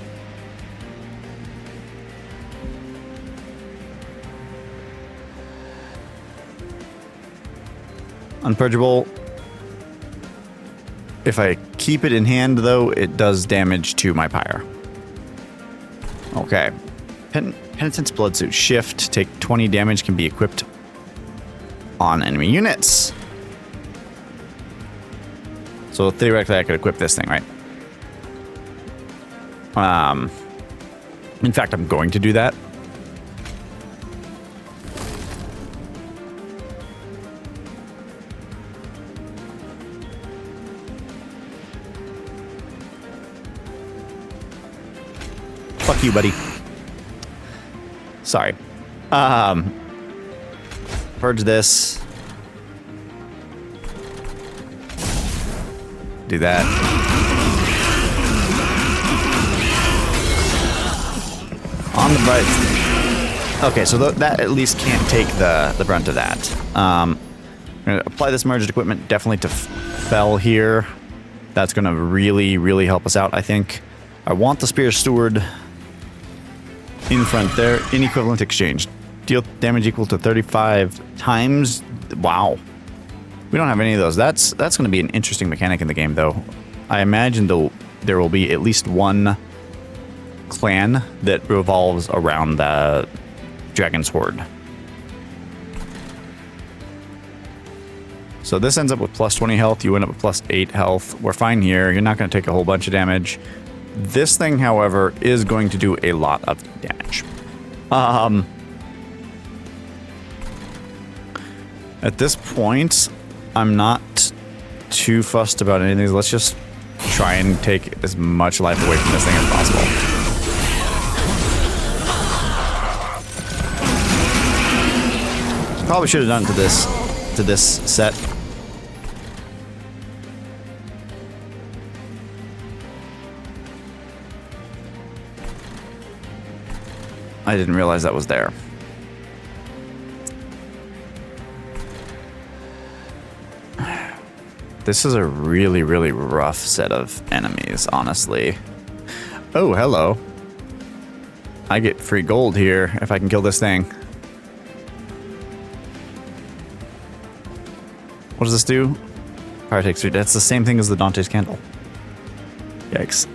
Unpurgeable. If I keep it in hand, though, it does damage to my pyre. Okay. Penitent's Bloodsuit. Shift. Take 20 damage. Can be equipped on enemy units. So theoretically, I could equip this thing, right? In fact, I'm going to do that. Fuck you, buddy. Sorry. Purge this. Do that. On the bright. Okay, so that at least can't take the brunt of that. I'm gonna apply this merged equipment definitely to Fell here. That's gonna really, really help us out, I think. I want the Spear Steward in front there. In equivalent exchange. Deal damage equal to 35 times. Wow. We don't have any of those. That's going to be an interesting mechanic in the game, though. I imagine there will be at least one clan that revolves around the Dragon's Horde. So this ends up with plus 20 health. You end up with plus 8 health. We're fine here. You're not going to take a whole bunch of damage. This thing, however, is going to do a lot of damage. At this point, I'm not too fussed about anything. Let's just try and take as much life away from this thing as possible. Probably should have done it to this set. I didn't realize that was there. This is a really, really rough set of enemies, honestly. Oh, hello. I get free gold here if I can kill this thing. What does this do? Fire takes 3. That's the same thing as the Dante's Candle. Yikes.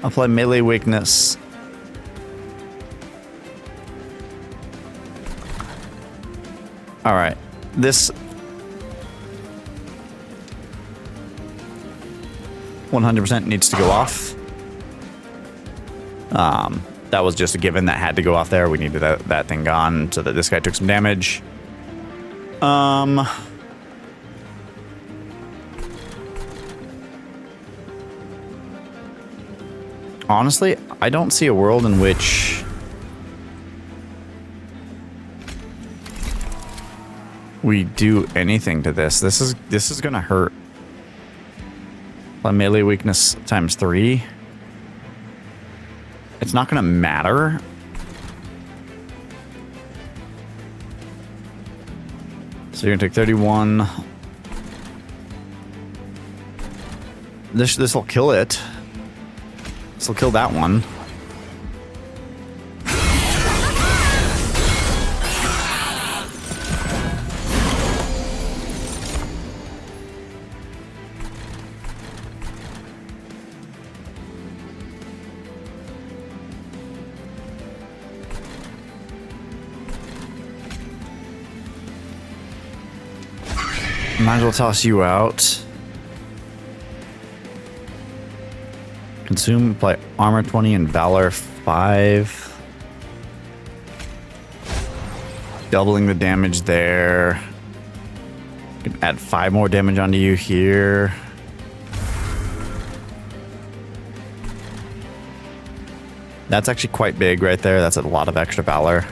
Apply melee weakness. Alright. This 100% needs to go off. That was just a given that had to go off there. We needed that thing gone so that this guy took some damage. Honestly, I don't see a world in which we do anything to this. This is gonna hurt. Melee weakness times 3. It's not gonna matter. So you're gonna take 31. This'll kill it. This'll kill that one. Might as well toss you out. Consume, apply armor 20 and valor 5. Doubling the damage there. You can add 5 more damage onto you here. That's actually quite big right there. That's a lot of extra valor.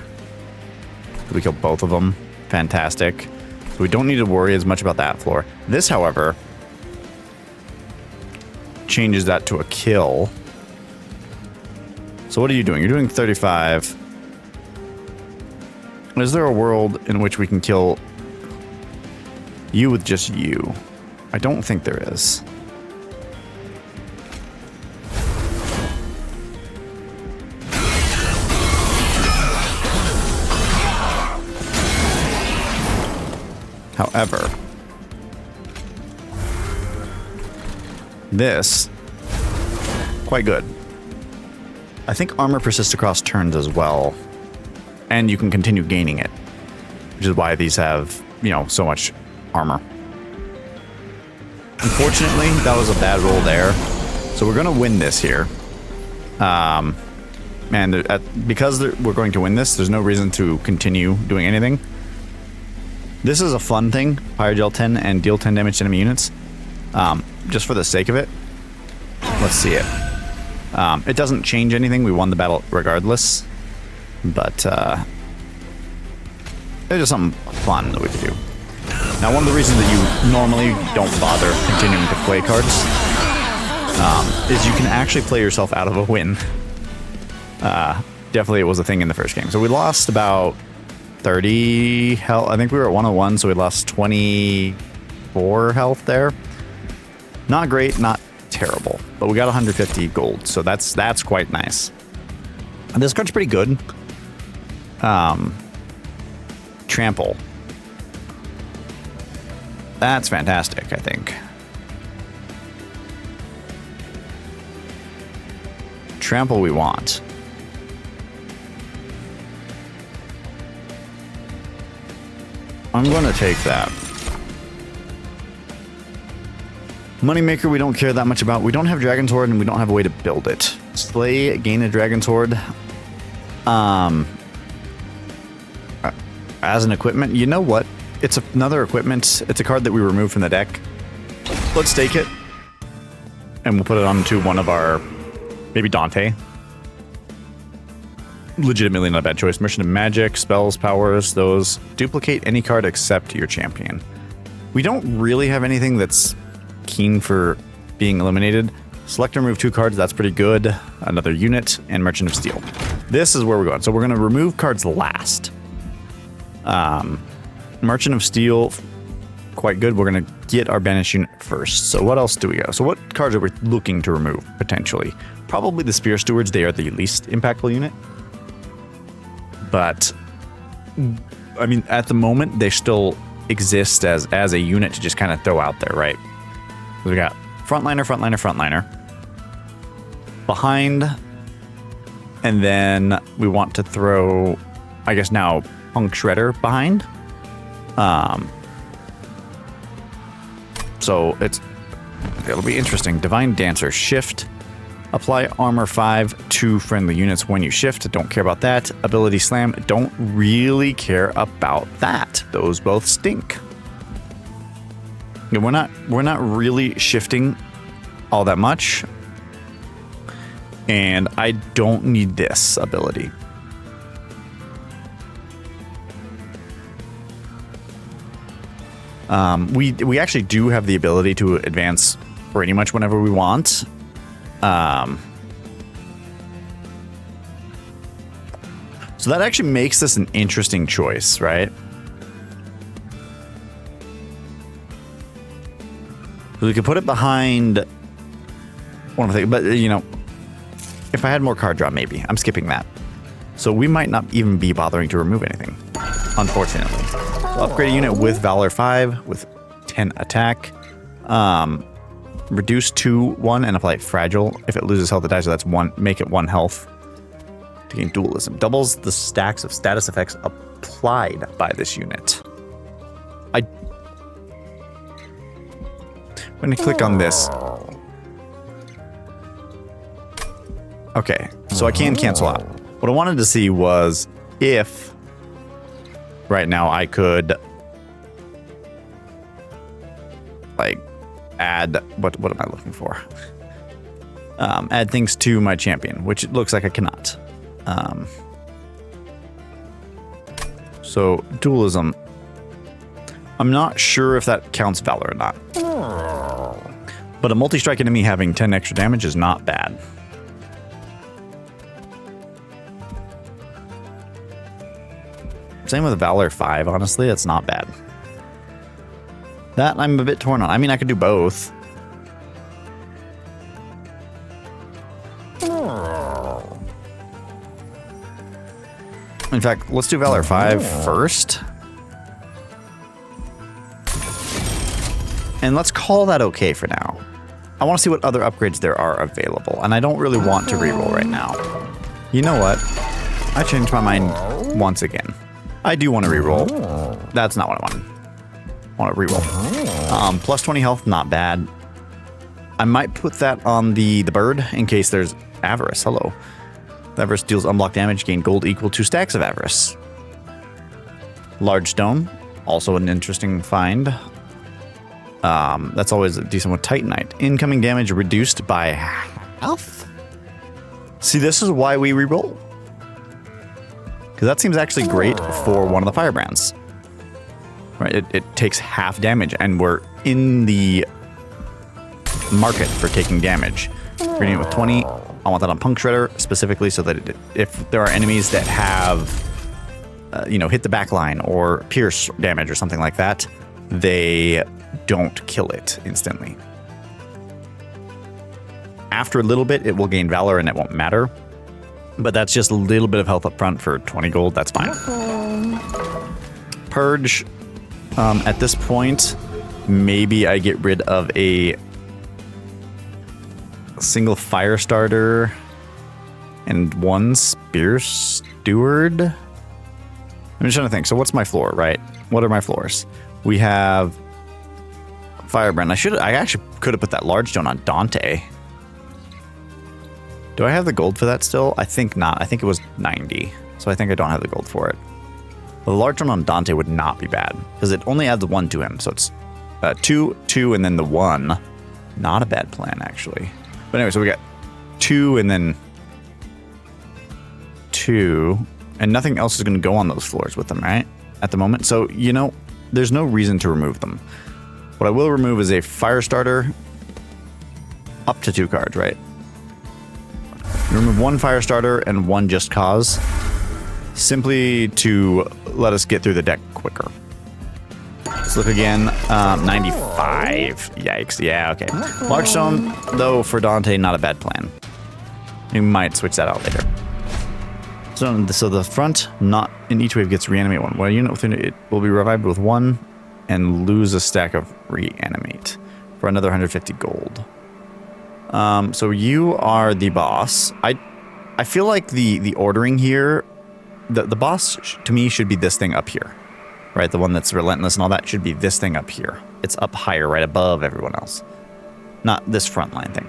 We kill both of them. Fantastic. So we don't need to worry as much about that floor. This, however, changes that to a kill. So what are you doing? You're doing 35. Is there a world in which we can kill you with just you? I don't think there is. However, this, quite good. I think armor persists across turns as well, and you can continue gaining it, which is why these have, you know, so much armor. Unfortunately, that was a bad roll there, so we're going to win this here. And because we're going to win this, there's no reason to continue doing anything. This is a fun thing, Pyrogel 10 and deal 10 damage to enemy units. Just for the sake of it, let's see it. It doesn't change anything, we won the battle regardless, but it's just something fun that we could do. Now, one of the reasons that you normally don't bother continuing to play cards is you can actually play yourself out of a win. Definitely it was a thing in the first game. So we lost about 30 health. I think we were at 101, so we lost 24 health there. Not great, not terrible, but we got 150 gold, so that's quite nice. And this card's pretty good. Trample. That's fantastic, I think. Trample we want. I'm going to take that. Moneymaker we don't care that much about. We don't have Dragon's Horde and we don't have a way to build it. Slay, gain a Dragon's Horde. As an equipment, you know what? It's another equipment. It's a card that we removed from the deck. Let's take it. And we'll put it onto one of our, maybe Dante. Legitimately not a bad choice. Merchant of Magic, spells, powers, those. Duplicate any card except your champion. We don't really have anything that's keen for being eliminated. Select and remove 2 cards, that's pretty good. Another unit, and Merchant of Steel. This is where we're going. So we're going to remove cards last. Merchant of Steel, quite good. We're going to get our banished unit first. So what else do we got? So what cards are we looking to remove, potentially? Probably the Spear Stewards. They are the least impactful unit. But, I mean, at the moment, they still exist as a unit to just kind of throw out there, right? So we got frontliner, frontliner, frontliner. Behind, and then we want to throw, I guess now, Punk Shredder behind. So it'll be interesting. Divine Dancer, shift. Apply armor 5 to friendly units when you shift. Don't care about that. Ability slam. Don't really care about that. Those both stink. We're not really shifting all that much. And I don't need this ability. We actually do have the ability to advance pretty much whenever we want. So that actually makes this an interesting choice, right? We could put it behind one of the things, but you know, if I had more card draw, maybe. I'm skipping that. So we might not even be bothering to remove anything, unfortunately. So upgrade a unit with Valor 5 with 10 attack. Reduce to 1 and apply Fragile. If it loses health, it dies, so that's 1. Make it 1 health. To gain Dualism. Doubles the stacks of status effects applied by this unit. I'm going to click on this. Okay, so I can cancel out. What I wanted to see was if right now I could like add what am I looking for? Add things to my champion, which it looks like I cannot. So Dualism. I'm not sure if that counts Valor or not. But a multi-strike enemy having 10 extra damage is not bad. Same with Valor 5, honestly, that's not bad. That I'm a bit torn on. I mean, I could do both. In fact, let's do Valor 5 first. And let's call that okay for now. I want to see what other upgrades there are available, and I don't really want to reroll right now. You know what? I changed my mind once again. I do want to reroll. That's not what I want. I want to reroll. Plus 20 health, not bad. I might put that on the bird in case there's Avarice. Hello. The Avarice deals unblocked damage, gain gold equal to stacks of Avarice. Large stone, also an interesting find. That's always decent with Titanite. Incoming damage reduced by half. See, this is why we reroll. Because that seems actually great for one of the firebrands. Right, it takes half damage, and we're in the market for taking damage. Reading it with 20. I want that on Punk Shredder specifically so that if there are enemies that have, hit the back line or pierce damage or something like that, they don't kill it instantly. After a little bit, it will gain Valor and it won't matter. But that's just a little bit of health up front for 20 gold. That's fine. Purge. At this point, maybe I get rid of a single fire starter and one spear steward. I'm just trying to think. So what's my floor, right? What are my floors? We have Firebrand. I actually could have put that large stone on Dante. Do I have the gold for that still? I think not. I think it was 90. So I think I don't have the gold for it. Well, the large one on Dante would not be bad because it only adds 1 to him. So it's 2, 2, and then the 1. Not a bad plan, actually. But anyway, so we got 2 and then 2. And nothing else is going to go on those floors with them, right? At the moment. So, there's no reason to remove them. What I will remove is a fire starter up to 2 cards, right? Remove 1 fire starter and 1 just cause, simply to let us get through the deck quicker. Let's look again. 95. Yikes. Yeah, okay. Large stone, though, for Dante, not a bad plan. We might switch that out later. So the front, not in each wave, gets reanimate 1. Well, unit within it will be revived with 1 and lose a stack of reanimate for another 150 gold. So you are the boss. I feel like the ordering here, the boss to me should be this thing up here, right? The one that's relentless and all that should be this thing up here. It's up higher, right above everyone else, not this frontline thing.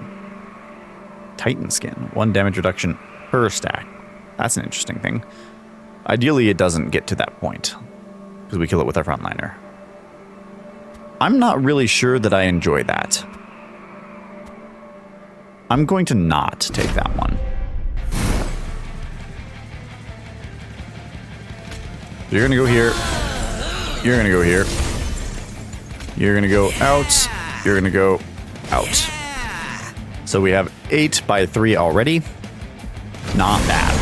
Titan skin, 1 damage reduction per stack. That's an interesting thing. Ideally, it doesn't get to that point because we kill it with our frontliner. I'm not really sure that I enjoy that. I'm going to not take that one. You're going to go here. You're going to go here. You're going to go out. You're going to go out. So we have 8 by 3 already. Not bad.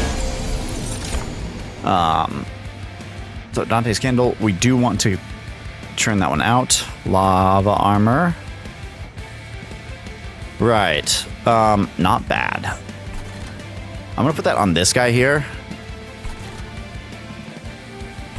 So Dante's Candle, we do want to turn that one out. Lava armor. Right. Not bad. I'm gonna put that on this guy here.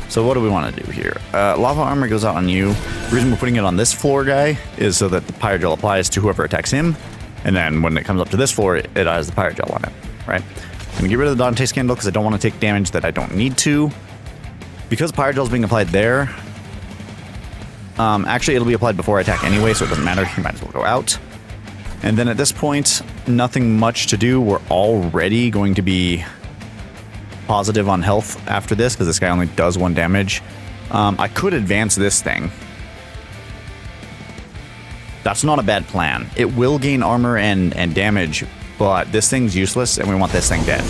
So what do we want to do here? Lava armor goes out on you. The reason we're putting it on this floor guy is so that the Pyrogel applies to whoever attacks him. And then when it comes up to this floor, it has the Pyrogel on it, right? I'm gonna get rid of the Dante's Candle because I don't want to take damage that I don't need to. Because Pyrogel is being applied there, actually it'll be applied before I attack anyway, so it doesn't matter. You might as well go out. And then at this point, nothing much to do. We're already going to be positive on health after this because this guy only does 1 damage. I could advance this thing. That's not a bad plan. It will gain armor and damage, but this thing's useless and we want this thing dead.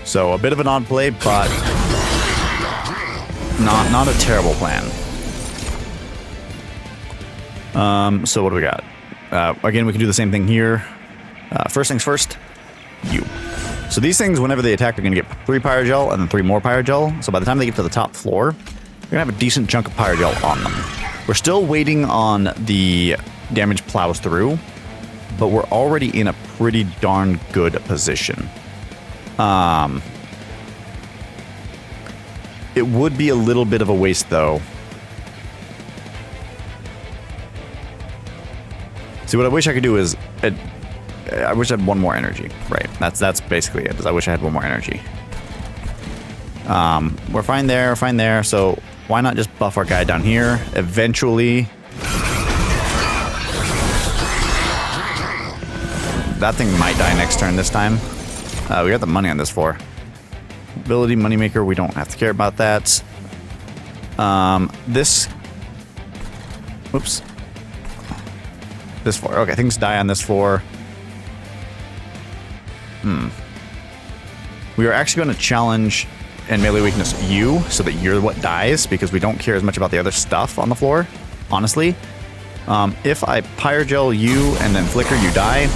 So a bit of an odd play, but not a terrible plan. So what do we got? Again, we can do the same thing here. First things first, you. So these things, whenever they attack, they're going to get 3 Pyrogel and then 3 more Pyrogel. So by the time they get to the top floor, they're going to have a decent chunk of Pyrogel on them. We're still waiting on the damage plows through, but we're already in a pretty darn good position. It would be a little bit of a waste, though, See, what I wish I could do is, I wish I had one more energy. Right, that's basically it. Is I wish I had one more energy. We're fine there, so why not just buff our guy down here? Eventually... That thing might die next turn this time. We got the money on this floor. Ability, moneymaker, we don't have to care about that. This... Whoops. This floor. Okay, things die on this floor. We are actually going to challenge and melee weakness you so that you're what dies because we don't care as much about the other stuff on the floor, honestly. If I Pyrogel you and then Flicker, you die.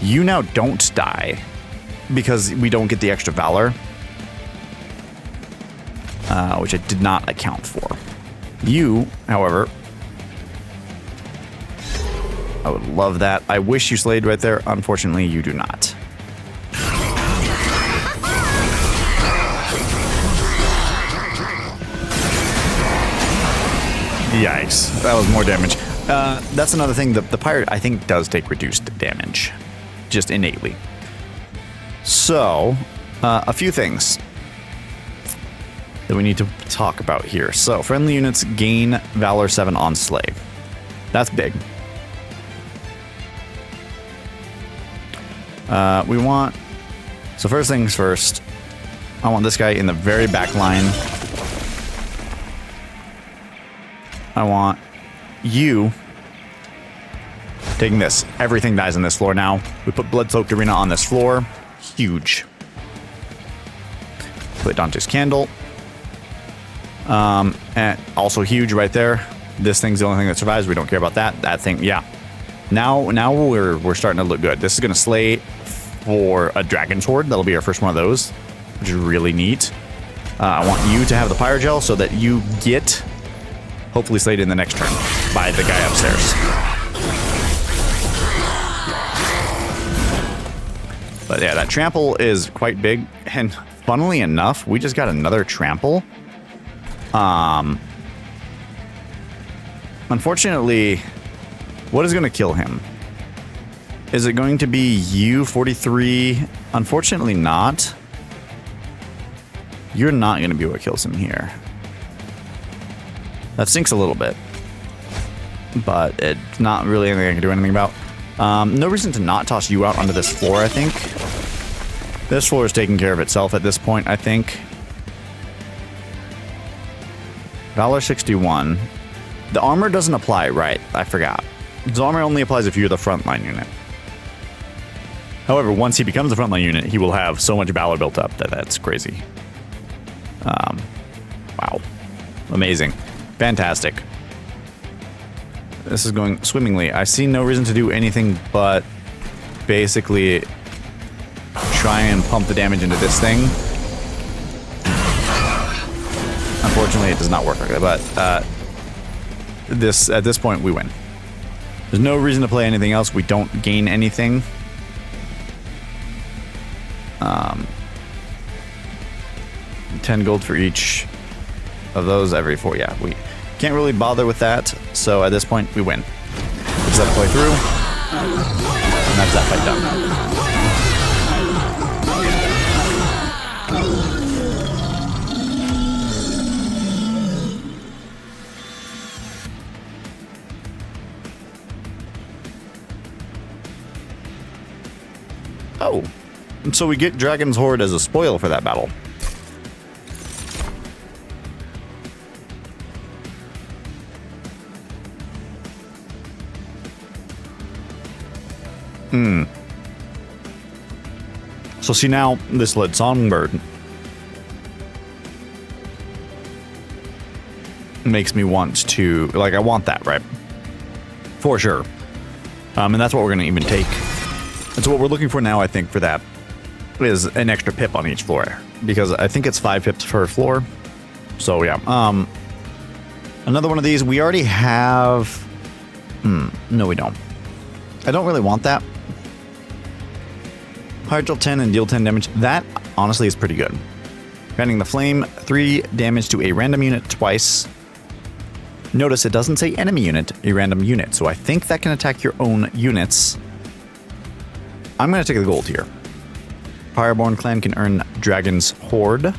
You now don't die because we don't get the extra Valor, which I did not account for. You, however, I would love that. I wish you slayed right there. Unfortunately, you do not. Yikes. That was more damage. That's another thing. The pirate, I think, does take reduced damage. Just innately. So, a few things that we need to talk about here. So, friendly units gain Valor 7 on Slay. That's big. We want... So first things first, I want this guy in the very back line. I want you taking this. Everything dies on this floor now. We put Blood-Soaked Arena on this floor. Huge. Put Dante's Candle. And also huge right there. This thing's the only thing that survives. We don't care about that. That thing, yeah. Now we're starting to look good. This is going to slay for a Dragon's Horde. That'll be our first one of those, which is really neat. I want you to have the Pyrogel so that you get hopefully slayed in the next turn by the guy upstairs. But yeah, that trample is quite big, and funnily enough, we just got another trample. Unfortunately, what is going to kill him? Is it going to be U43? Unfortunately not. You're not going to be what kills him here. That stinks a little bit, but it's not really anything I can do anything about. No reason to not toss you out onto this floor, I think. This floor is taking care of itself at this point, I think. Valor 61. The armor doesn't apply, right? I forgot. The armor only applies if you're the frontline unit. However, once he becomes a frontline unit, he will have so much Valor built up that that's crazy. Wow. Amazing. Fantastic. This is going swimmingly. I see no reason to do anything but basically try and pump the damage into this thing. Unfortunately, it does not work like that, but at this point, we win. There's no reason to play anything else. We don't gain anything. 10 gold for each of those every 4. Yeah, we can't really bother with that. So at this point, we win. Just let it play through. And that's that fight done. Oh, so we get Dragon's Horde as a spoil for that battle. So see now, this Lead Songbird makes me want to, like, I want that, right? For sure. And that's what we're going to even take. And so what we're looking for now, I think, for that is an extra pip on each floor. Because I think it's 5 pips per floor. So, yeah. Another one of these. We already have... no, we don't. I don't really want that. Hydral 10 and deal 10 damage. That, honestly, is pretty good. Granting the flame, 3 damage to a random unit twice. Notice it doesn't say enemy unit, a random unit, so I think that can attack your own units. I'm going to take the gold here. Pyreborn clan can earn Dragon's Horde.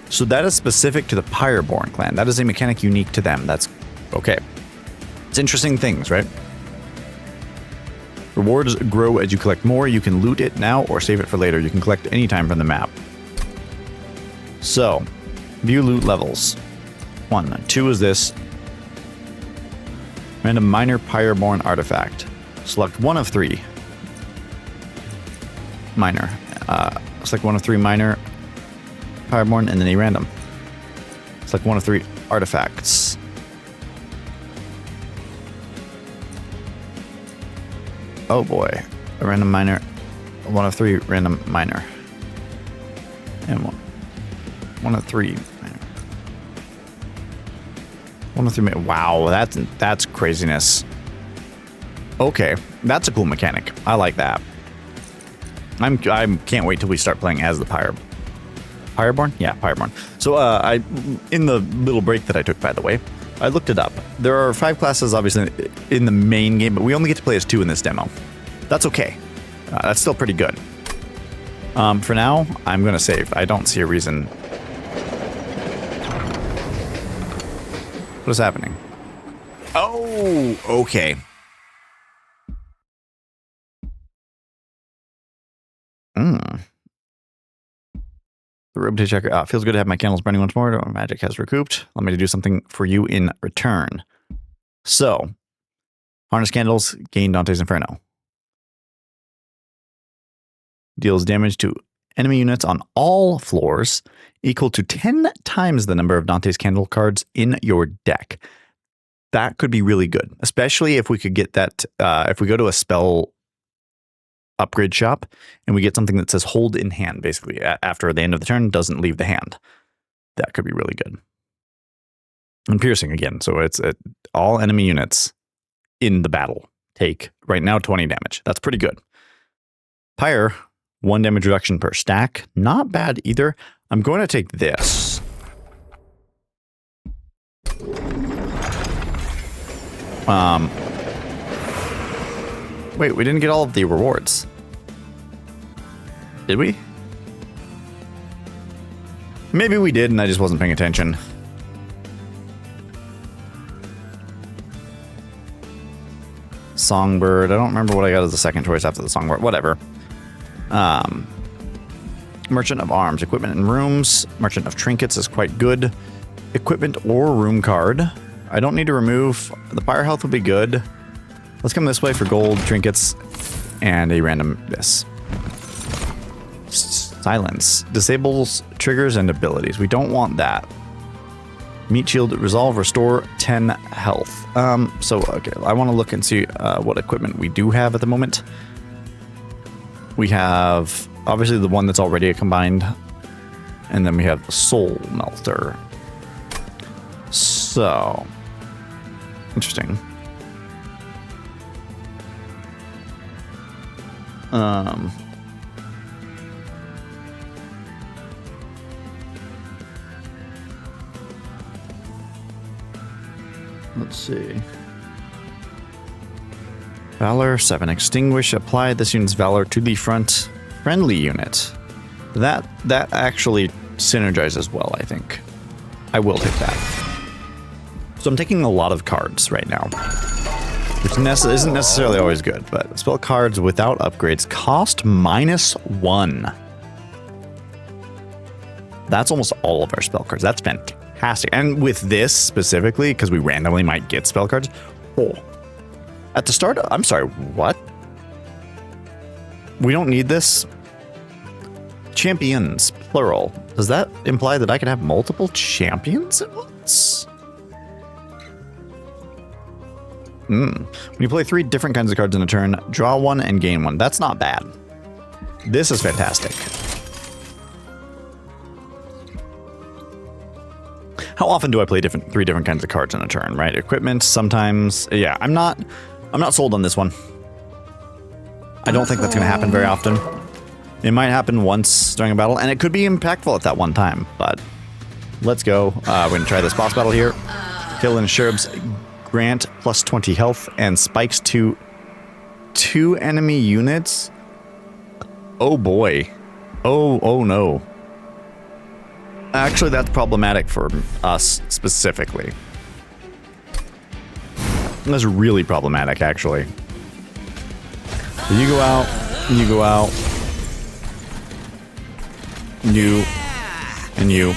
So that is specific to the Pyreborn clan. That is a mechanic unique to them. That's okay. It's interesting things, right? Rewards grow as you collect more. You can loot it now or save it for later. You can collect anytime from the map. So, view loot levels. 1. 2 is this. Random minor Pyreborn artifact. Select one of 3. Minor. Select one of 3 minor Pyreborn and then a random. Select one of 3 artifacts. Oh boy. A random minor. One of 3 random minor. And one of 3 minor. One of 3 minor. Wow, that's craziness. Okay, that's a cool mechanic. I like that. I can't wait till we start playing as the Pyreborn? Yeah, Pyreborn. So in the little break that I took, by the way, I looked it up. There are 5 classes, obviously, in the main game, but we only get to play as 2 in this demo. That's okay. That's still pretty good. For now, I'm going to save. I don't see a reason. What is happening? Oh, okay. The roboty checker. Feels good to have my candles burning once more. Magic has recouped. Let me do something for you in return. So, harness candles, gain Dante's Inferno. Deals damage to enemy units on all floors equal to 10 times the number of Dante's candle cards in your deck. That could be really good, especially if we could get that, if we go to a spell upgrade shop and we get something that says hold in hand, basically after the end of the turn, doesn't leave the hand. That could be really good. And piercing again, so it's all enemy units in the battle take right now 20 damage. That's pretty good. Pyre, 1 damage reduction per stack, not bad either. I'm going to take this. Wait, we didn't get all of the rewards. Did we? Maybe we did and I just wasn't paying attention. Songbird. I don't remember what I got as the second choice after the Songbird. Whatever. Merchant of Arms. Equipment and rooms. Merchant of Trinkets is quite good. Equipment or room card. I don't need to remove. The fire health would be good. Let's come this way for gold, trinkets, and a random this. Silence. Disables triggers and abilities. We don't want that. Meat shield, resolve, restore 10 health. So, okay, I want to look and see what equipment we do have at the moment. We have, obviously, the one that's already combined. And then we have the Soul Melter. So, interesting. Let's see. Valor 7. Extinguish. Apply this unit's Valor to the front friendly unit. That actually synergizes well, I think. I will take that. So I'm taking a lot of cards right now, which isn't necessarily always good, but spell cards without upgrades cost -1. That's almost all of our spell cards. That's fantastic. And with this specifically, because we randomly might get spell cards. Oh, at the start, I'm sorry, what? We don't need this? Champions, plural. Does that imply that I can have multiple champions at once? When you play 3 different kinds of cards in a turn, draw 1 and gain 1. That's not bad. This is fantastic. How often do I play 3 different kinds of cards in a turn, right? Equipment, sometimes. Yeah, I'm not sold on this one. I don't think that's going to happen very often. It might happen once during a battle, and it could be impactful at that one time, but let's go. We're going to try this boss battle here. Kill and Sherb's grant plus 20 health and spikes to 2 enemy units. Oh boy. Oh no. Actually, that's problematic for us specifically. That's really problematic, actually. You go out, you go out. You and you.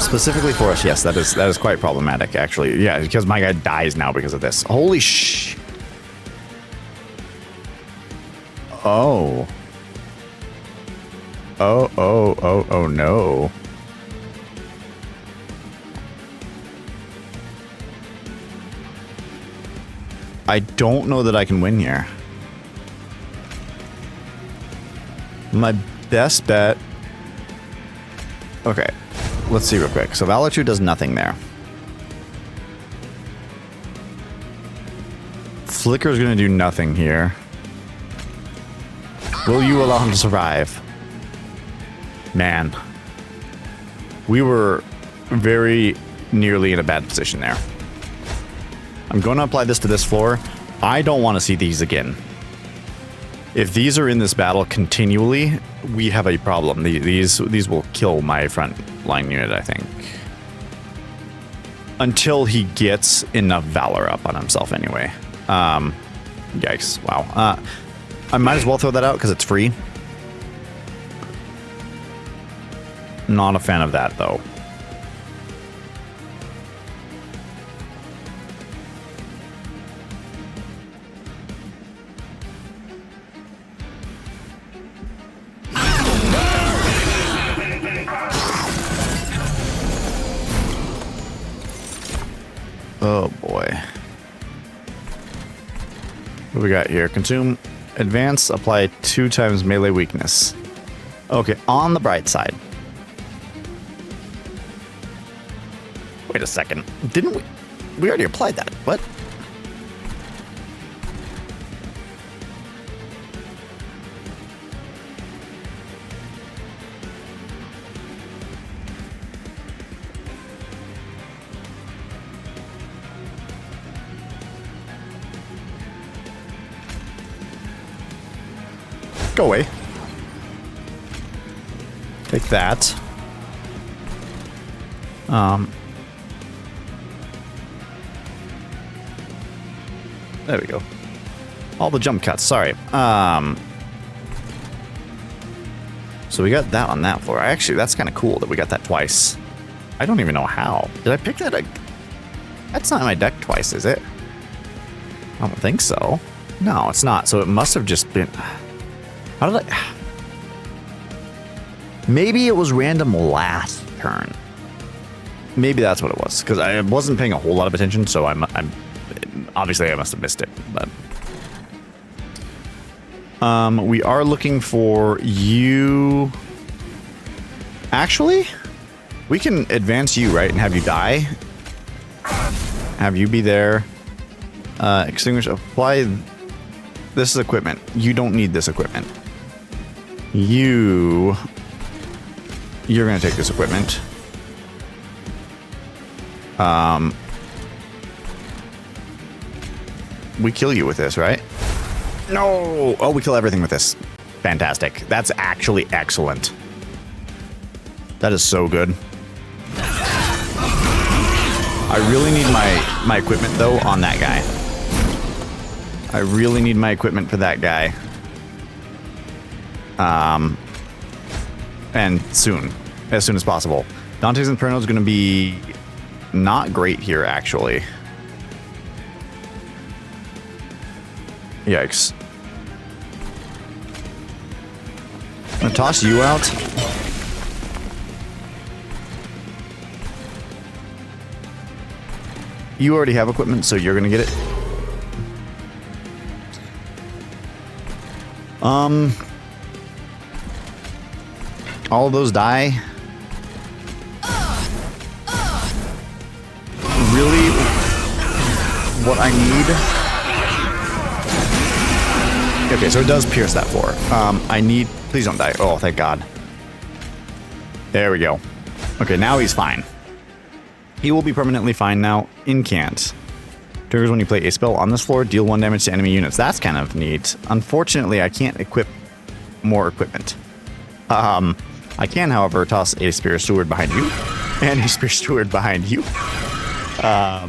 Specifically for us, yes, that is quite problematic, actually. Yeah, because my guy dies now because of this. Holy sh! Oh. Oh no. I don't know that I can win here. My best bet... Okay, let's see real quick. So Valor 2 does nothing there. Flicker's gonna do nothing here. Will you allow him to survive? Man. We were very nearly in a bad position there. I'm going to apply this to this floor. I don't want to see these again. If these are in this battle continually, we have a problem. These will kill my front line unit, I think. Until he gets enough Valor up on himself anyway. Yikes. Wow. I might as well throw that out because it's free. Not a fan of that, though. Oh boy. What do we got here? Consume, advance, apply 2 times melee weakness. Okay, on the bright side. Wait a second. Didn't we? We already applied that. What? Go away. Take that. There we go. All the jump cuts, sorry. So we got that on that floor. Actually, that's kind of cool that we got that twice. I don't even know how. Did I pick that? That's not in my deck twice, is it? I don't think so. No, it's not. So it must have just been... How did I... Maybe it was random last turn. Maybe that's what it was. Because I wasn't paying a whole lot of attention, so I'm obviously I must have missed it. But we are looking for you. Actually, we can advance you, right, and have you die. Have you be there. Extinguish. Apply. This is equipment. You don't need this equipment. You're gonna take this equipment. We kill you with this, right? No! Oh, we kill everything with this. Fantastic. That's actually excellent. That is so good. I really need my equipment, though, on that guy. I really need my equipment for that guy. And soon. As soon as possible. Dante's Inferno is going to be not great here, actually. Yikes. I'm going to toss you out. You already have equipment, so you're going to get it. All of those die. Really? What I need? Okay, so it does pierce that floor. I need... Please don't die. Oh, thank God. There we go. Okay, now he's fine. He will be permanently fine now. Incant. Triggers when you play a spell on this floor, deal 1 damage to enemy units. That's kind of neat. Unfortunately, I can't equip more equipment. I can, however, toss a Spear Steward behind you. And a Spear Steward behind you. How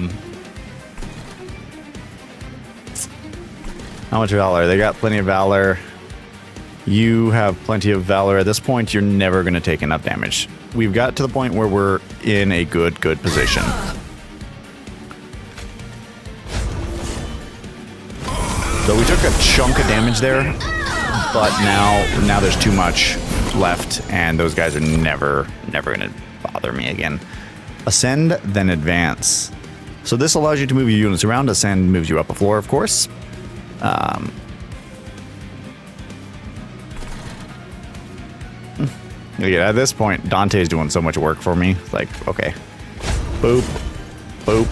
much Valor? They got plenty of Valor. You have plenty of Valor. At this point, you're never going to take enough damage. We've got to the point where we're in a good position. So we took a chunk of damage there, but now there's too much left, and those guys are never going to bother me again. Ascend, then advance. So this allows you to move your units around. Ascend moves you up a floor, of course. Yeah, at this point, Dante's doing so much work for me. It's like, okay. Boop. Boop.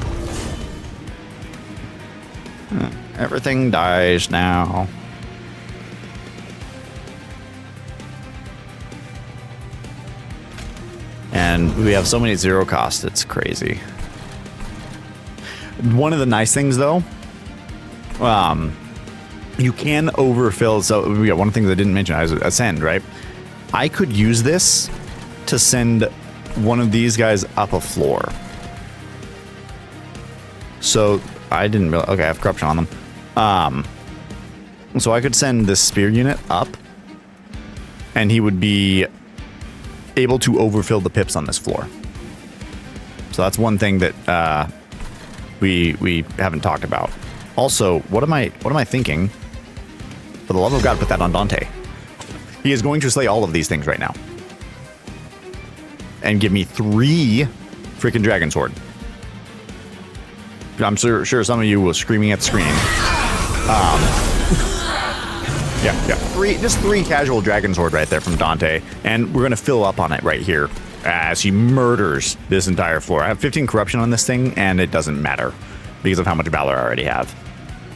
Everything dies now. And we have so many 0 cost, it's crazy. One of the nice things, though, you can overfill. So we got one of the things I didn't mention, is Ascend, right? I could use this to send one of these guys up a floor. So I didn't really, okay, I have corruption on them. So I could send this spear unit up, and he would be able to overfill the pips on this floor. So that's one thing that we haven't talked about. Also, what am I thinking? For the love of God, put that on Dante. He is going to slay all of these things right now, and give me 3 freaking Dragon Sword. I'm sure some of you were screaming at the screen. Yeah. Just 3 casual Dragon Sword right there from Dante, and we're gonna fill up on it right here as he murders this entire floor. I have 15 corruption on this thing, and it doesn't matter because of how much Valor I already have.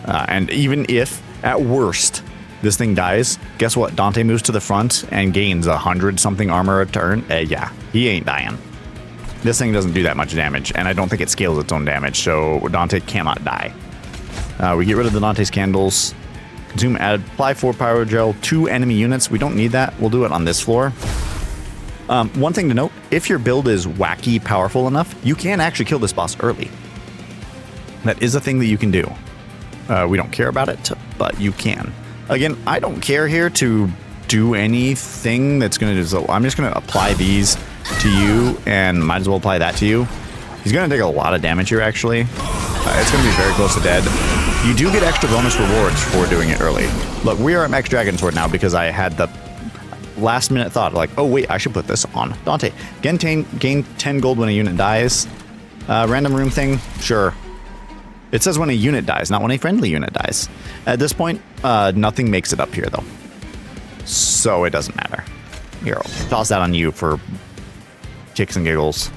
And even if, at worst, this thing dies, guess what? Dante moves to the front and gains 100-something armor a turn. Yeah, he ain't dying. This thing doesn't do that much damage, and I don't think it scales its own damage, so Dante cannot die. We get rid of the Dante's Candles. Consume, apply 4 Pyro Gel to enemy units. We don't need that. We'll do it on this floor. One thing to note, if your build is wacky powerful enough, you can actually kill this boss early. That is a thing that you can do. We don't care about it, but you can. Again, I don't care here to do anything that's going to do, so I'm just going to apply these to you, and might as well apply that to you. He's going to take a lot of damage here, actually. It's going to be very close to dead. You do get extra bonus rewards for doing it early. Look, we are at Max Dragon Sword now because I had the last minute thought, like, oh wait, I should put this on Dante. Gain 10 gold when a unit dies. Random room thing, sure. It says when a unit dies, not when a friendly unit dies. At this point, nothing makes it up here, though. So it doesn't matter. Here, I'll toss that on you for kicks and giggles.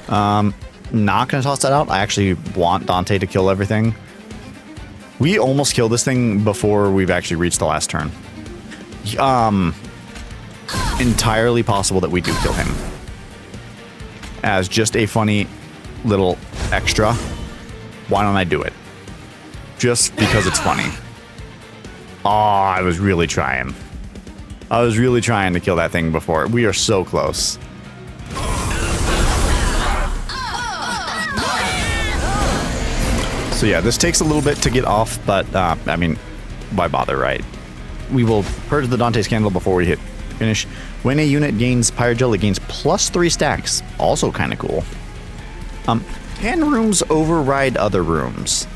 Not going to toss that out. I actually want Dante to kill everything. We almost killed this thing before we've actually reached the last turn. Entirely possible that we do kill him. As just a funny little extra. Why don't I do it? Just because it's funny. Oh, I was really trying. I was really trying to kill that thing before. We are so close. So yeah, this takes a little bit to get off, but I mean, why bother, right? We will purge the Dante's Candle before we hit finish. When a unit gains Pyrogel, it gains +3 stacks. Also kind of cool. Can rooms override other rooms?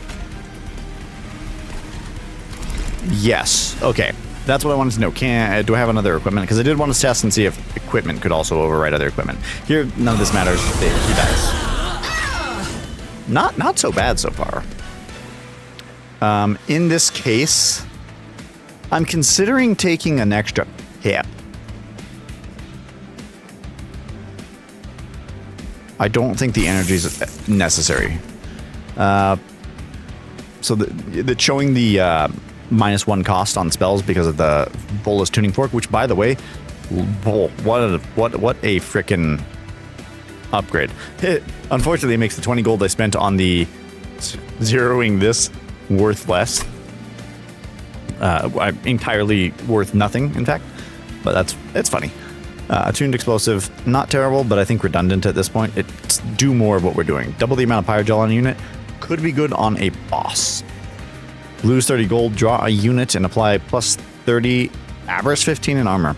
Yes. Okay. That's what I wanted to know. Do I have another equipment? Because I did want to test and see if equipment could also override other equipment. Here, none of this matters. He dies. Not so bad so far. In this case, I'm considering taking an extra hit. I don't think the energy is necessary. So the showing the -1 cost on spells because of the Bolus Tuning Fork, which, by the way, what a freaking upgrade. It unfortunately makes the 20 gold I spent on the zeroing this worth less. Entirely worth nothing, in fact. But it's funny. Attuned explosive, not terrible, but I think redundant at this point. It's do more of what we're doing. Double the amount of pyrogel on a unit could be good on a boss. Lose 30 gold, draw a unit, and apply plus 30, avarice 15 in armor.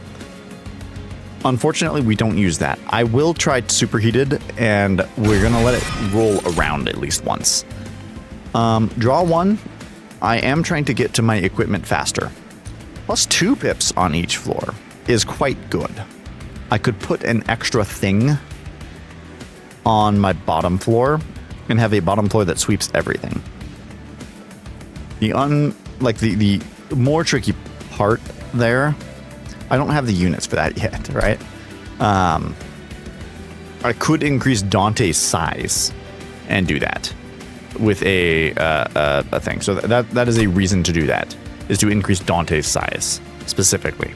Unfortunately, we don't use that. I will try superheated, and we're gonna let it roll around at least once. Draw 1. I am trying to get to my equipment faster. Plus 2 pips on each floor is quite good. I could put an extra thing on my bottom floor and have a bottom floor that sweeps everything. The more tricky part there, I don't have the units for that yet, right? I could increase Dante's size and do that with a thing. So that is a reason to do that, is to increase Dante's size specifically.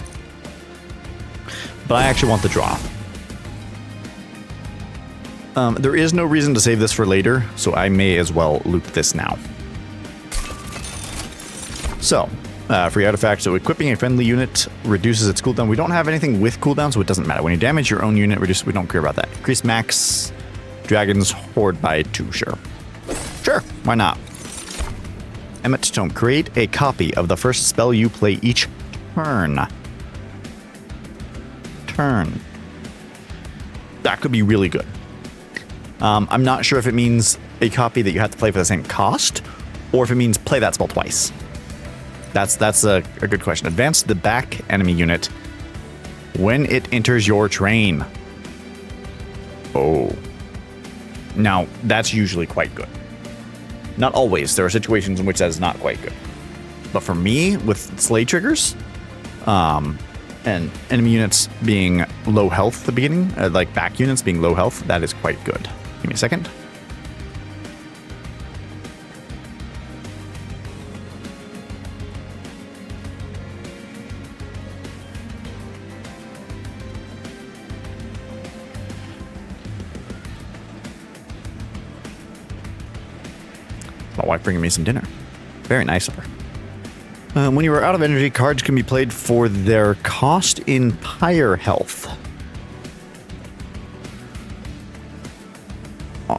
But I actually want the draw. There is no reason to save this for later, so I may as well loot this now. So, free artifact. So equipping a friendly unit reduces its cooldown. We don't have anything with cooldown, so it doesn't matter. When you damage your own unit, we don't care about that. Increase max Dragon's Horde by 2, sure. Sure, why not? Emmet Tome. Create a copy of the first spell you play each turn. That could be really good. I'm not sure if it means a copy that you have to play for the same cost, or if it means play that spell twice. That's a good question. Advance the back enemy unit when it enters your train. Oh. Now, that's usually quite good. Not always. There are situations in which that is not quite good. But for me, with slay triggers, and enemy units being low health at the beginning, like back units being low health, that is quite good. Give me a second. My wife bringing me some dinner. Very nice of her. When you are out of energy, cards can be played for their cost in pyre health.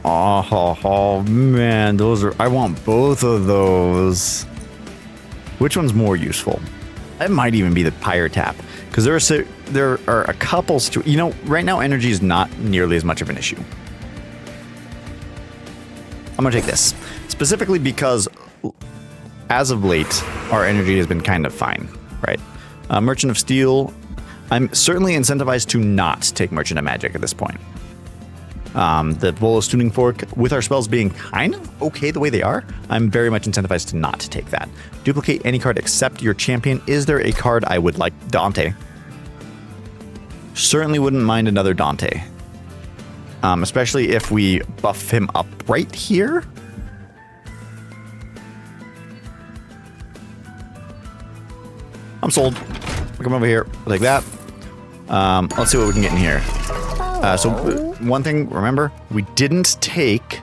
Oh man, those are. I want both of those. Which one's more useful? That might even be the pyre tap, because there are a couple. Right now energy is not nearly as much of an issue. I'm gonna take this specifically because, as of late, our energy has been kind of fine, right? Merchant of Steel. I'm certainly incentivized to not take Merchant of Magic at this point. The Volo's Tuning Fork, with our spells being kind of okay the way they are, I'm very much incentivized to not take that. Duplicate any card except your champion. Is there a card I would like? Dante. Certainly wouldn't mind another Dante. Especially if we buff him up right here. I'm sold. Come over here. I'll take that. Let's see what we can get in here. So one thing, remember, we didn't take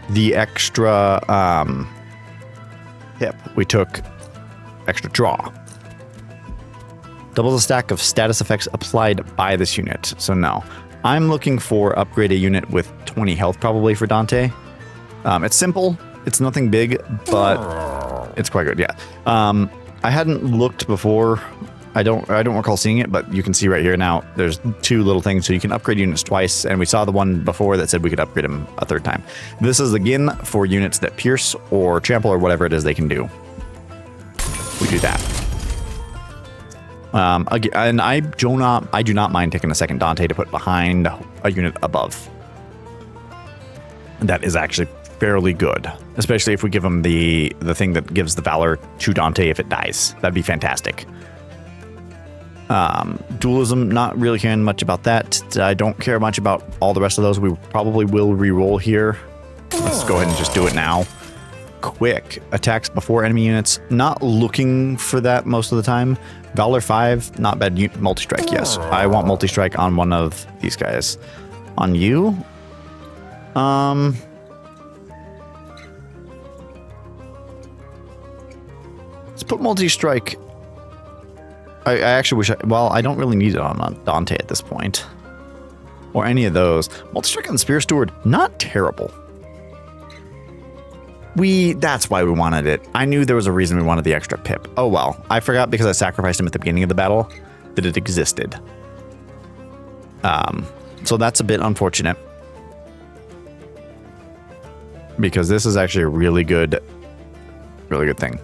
the extra hip. We took extra draw. Double the stack of status effects applied by this unit. So no. I'm looking for upgrade a unit with 20 health probably for Dante. It's simple. It's nothing big, but it's quite good. Yeah. I hadn't looked before. I don't recall seeing it, but you can see right here now, there's 2 little things. So you can upgrade units twice, and we saw the one before that said we could upgrade them a 3rd time. This is again for units that pierce or trample or whatever it is they can do. We do that. Again, and I do not mind taking a second Dante to put behind a unit above. That is actually fairly good, especially if we give him the thing that gives the Valor to Dante if it dies. That'd be fantastic. Dualism, not really caring much about that. I don't care much about all the rest of those. We probably will re-roll here. Let's go ahead and just do it now. Quick attacks before enemy units. Not looking for that most of the time. Valor 5, not bad. Multi-strike, yes. I want multi-strike on one of these guys. On you, Let's put multi-strike. I actually wish well, I don't really need it on Dante at this point. Or any of those. Multi-strike on Spear Steward, not terrible. That's why we wanted it. I knew there was a reason we wanted the extra pip. Oh well, I forgot because I sacrificed him at the beginning of the battle that it existed. So that's a bit unfortunate. Because this is actually a really good thing.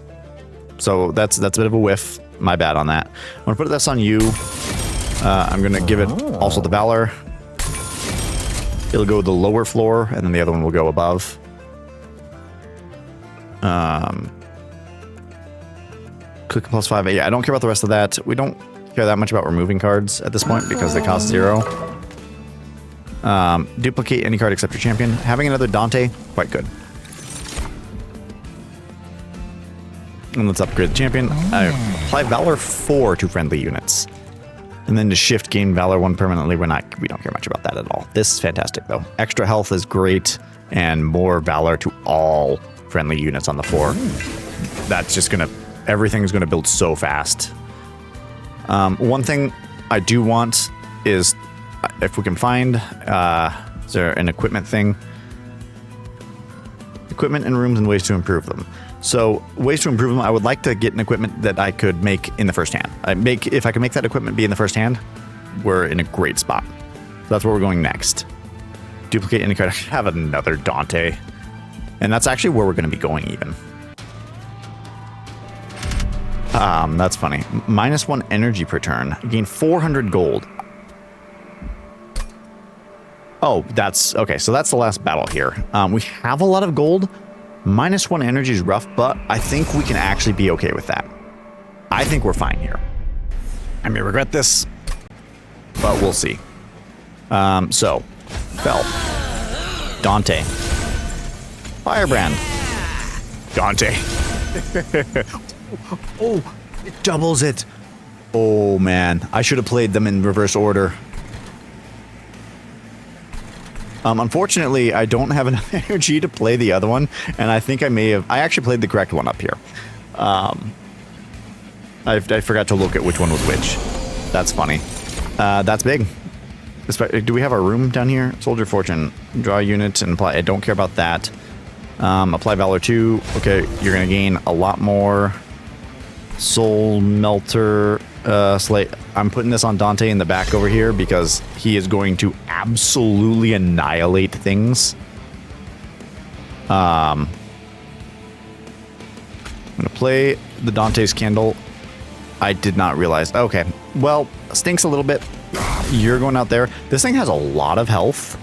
So that's a bit of a whiff. My bad on that. I'm gonna put this on you. I'm gonna give it also the Valor. It'll go the lower floor, and then the other one will go above. Click +5. Yeah, I don't care about the rest of that. We don't care that much about removing cards at this point because they cost 0. Duplicate any card except your champion. Having another Dante, quite good. And let's upgrade the champion. Apply Valor 4 to friendly units. And then to shift, gain Valor 1 permanently. We don't care much about that at all. This is fantastic though. Extra health is great, and more Valor to all friendly units on the floor. That's just everything's gonna build so fast. One thing I do want is, if we can find, is there an equipment thing? Equipment and rooms and ways to improve them. So ways to improve them, I would like to get an equipment that I could make in the first hand. If I can make that equipment be in the first hand, we're in a great spot. So that's where we're going next. Duplicate any card. I have another Dante. And that's actually where we're going to be going even. That's funny. -1 energy per turn. Gain 400 gold. Oh, that's okay. So that's the last battle here. We have a lot of gold. -1 energy is rough, but I think we can actually be okay with that. I think we're fine here. I may regret this, but we'll see. So, Fel, Dante, Firebrand, Dante. Oh, it doubles it. Oh man, I should have played them in reverse order. Unfortunately, I don't have enough energy to play the other one, and I think I actually played the correct one up here. I forgot to look at which one was which. That's funny. That's big. Do we have our room down here? Soldier Fortune. Draw a unit and apply. I don't care about that. Apply Valor 2. Okay, you're going to gain a lot more. Soul Melter. Slate. I'm putting this on Dante in the back over here because he is going to absolutely annihilate things. I'm going to play the Dante's Candle. I did not realize. Okay, well, stinks a little bit. You're going out there. This thing has a lot of health.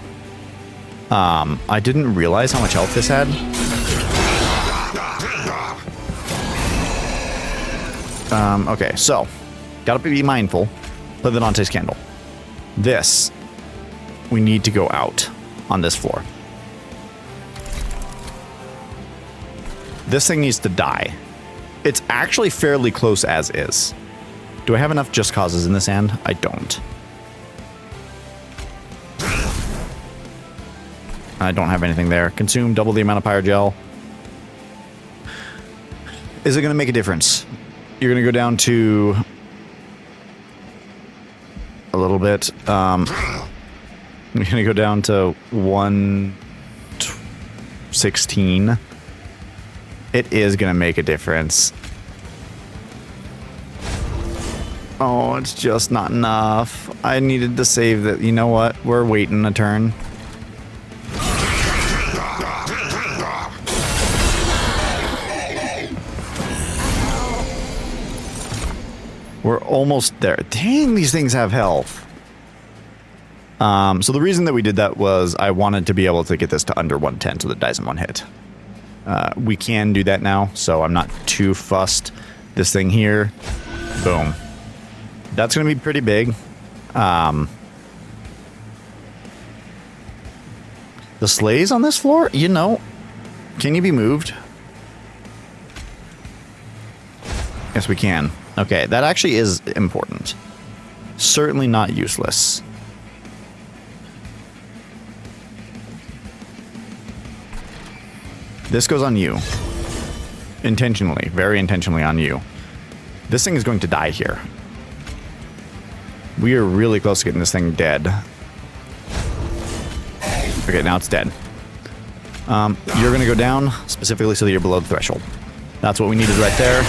I didn't realize how much health this had. Okay, so gotta be mindful. Play the Dante's Candle. This, we need to go out on this floor. This thing needs to die. It's actually fairly close as is. Do I have enough Just Causes in this hand? I don't. I don't have anything there. Consume double the amount of Pyrogel. Is it going to make a difference? You're going to go down to a little bit. I'm going to go down to 116. It is going to make a difference. Oh, it's just not enough. I needed to save that. You know what? We're waiting a turn. We're almost there. Dang, these things have health. So the reason that we did that was I wanted to be able to get this to under 110 so that it dies in one hit. We can do that now, so I'm not too fussed. This thing here, boom. That's going to be pretty big. The sleighs on this floor, you know, can you be moved? Yes, we can. Okay, that actually is important. Certainly not useless. This goes on you. Intentionally. Very intentionally on you. This thing is going to die here. We are really close to getting this thing dead. Okay, now it's dead. You're going to go down specifically so that you're below the threshold. That's what we needed right there.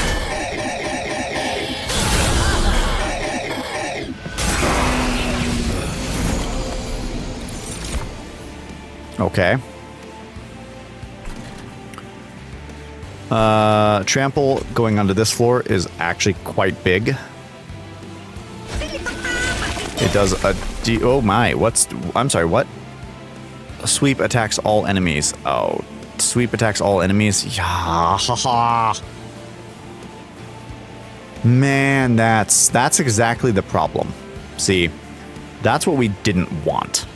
Okay. Trample going onto this floor is actually quite big. It does a oh my, I'm sorry, what? Sweep attacks all enemies. Oh, sweep attacks all enemies. Yeah. Man, that's exactly the problem. See, that's what we didn't want.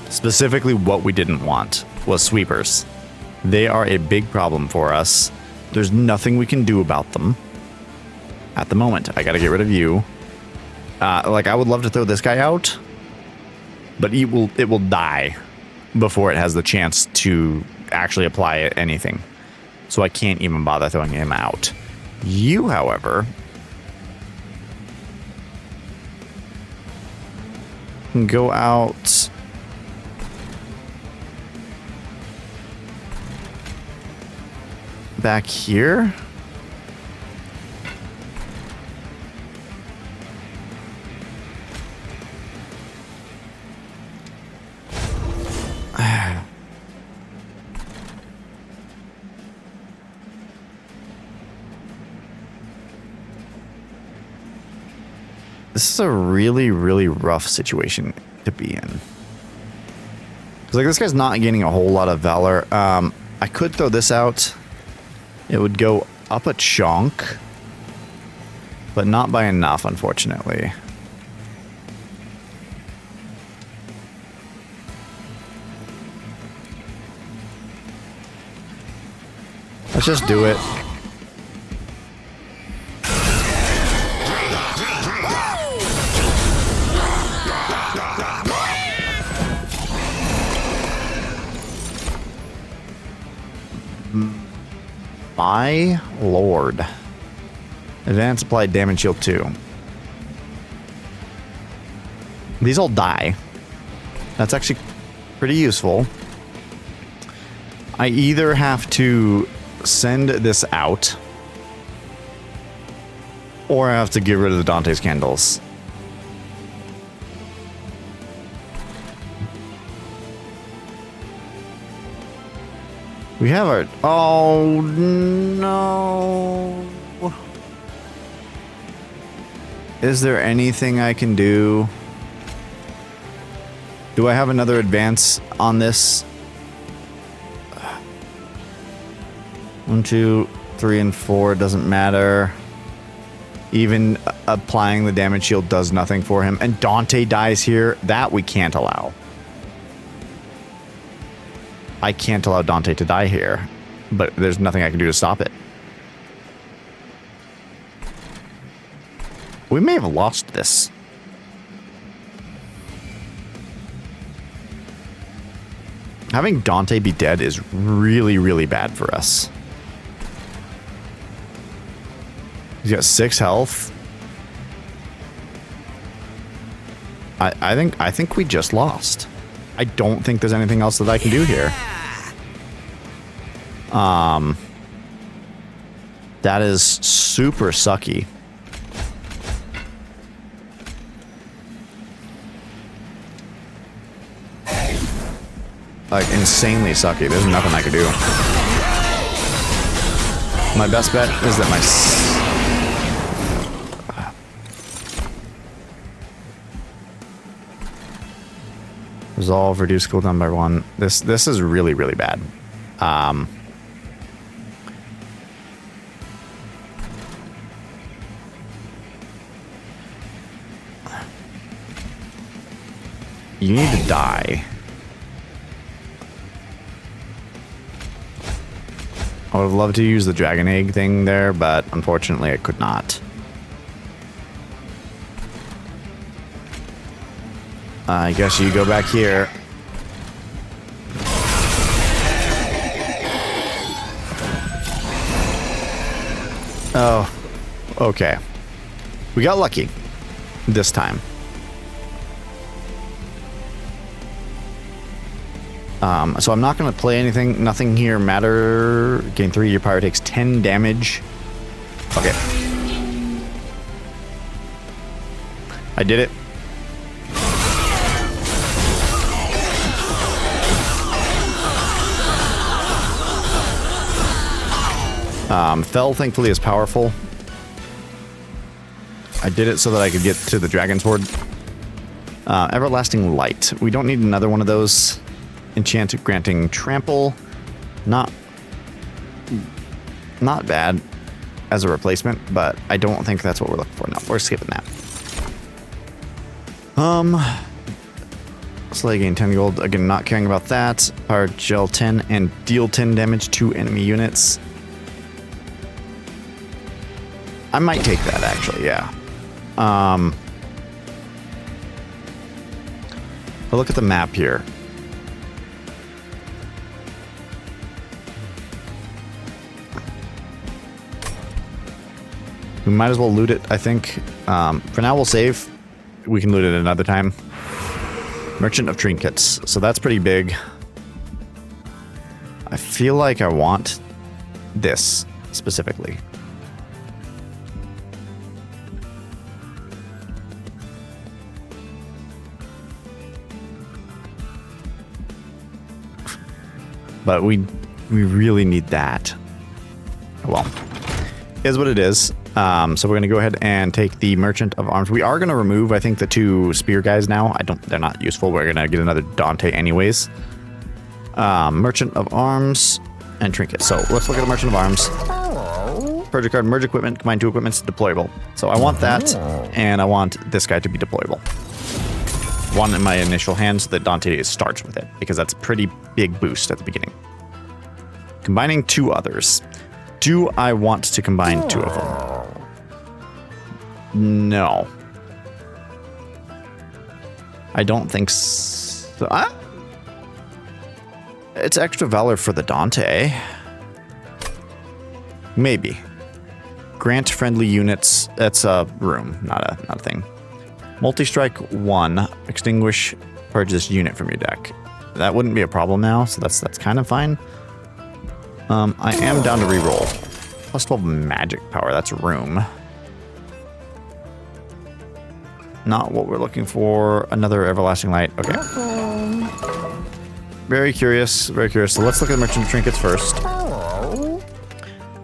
Specifically, what we didn't want was sweepers. They are a big problem for us. There's nothing we can do about them at the moment. I gotta get rid of you. Like, I would love to throw this guy out, but it will die before it has the chance to actually apply anything. So I can't even bother throwing him out. You, however, can go out. Back here. This is a really, really rough situation to be in. Because, like, this guy's not gaining a whole lot of valor. I could throw this out. It would go up a chunk, but not by enough, unfortunately. Let's just do it. My lord. Advanced applied damage shield 2. These all die. That's actually pretty useful. I either have to send this out, or I have to get rid of the Dante's candles. We have our... Oh, no. Is there anything I can do? Do I have another advance on this? 1, 2, 3, and 4 doesn't matter. Even applying the damage shield does nothing for him. And Dante dies here. That we can't allow. I can't allow Dante to die here, but there's nothing I can do to stop it. We may have lost this. Having Dante be dead is really, really bad for us. He's got 6 health. I think we just lost. I don't think there's anything else that I can do here. That is super sucky. Like, insanely sucky. There's nothing I can do. My best bet is that my... Resolve, reduce cooldown by 1. This is really, really bad. You need to die. I would have loved to use the dragon egg thing there, but unfortunately I could not. I guess you go back here. Oh, okay. We got lucky this time. So I'm not going to play anything. Nothing here matter. Gain 3. Your pyro takes 10 damage. Okay. I did it. Fel, thankfully, is powerful. I did it so that I could get to the Dragon's Horde. Everlasting Light. We don't need another one of those. Enchant granting trample. Not bad as a replacement, but I don't think that's what we're looking for. No, we're skipping that. Slay gain 10 gold. Again, not caring about that. Power gel 10 and deal 10 damage to enemy units. I might take that actually, yeah. I'll look at the map here. We might as well loot it, I think. For now, we'll save. We can loot it another time. Merchant of Trinkets. So that's pretty big. I feel like I want this specifically. But we really need that. Well, is what it is. So we're going to go ahead and take the Merchant of Arms. We are going to remove, I think, the 2 spear guys now. They're not useful. We're going to get another Dante anyways. Merchant of Arms and Trinkets. So let's look at the Merchant of Arms. Purge a card, merge equipment, combine 2 equipments, deployable. So I want that, and I want this guy to be deployable. One in my initial hand so that Dante starts with it, because that's a pretty big boost at the beginning. Combining 2 others. Do I want to combine 2 of them? No. I don't think so. It's extra valor for the Dante. Maybe. Grant friendly units. That's a room, not a thing. Multi-strike 1. Extinguish. Purge this unit from your deck. That wouldn't be a problem now, so that's kind of fine. I am down to reroll. Plus 12 magic power. That's room. Not what we're looking for. Another Everlasting Light. Okay. Very curious. Very curious. So let's look at the Merchant of Trinkets first.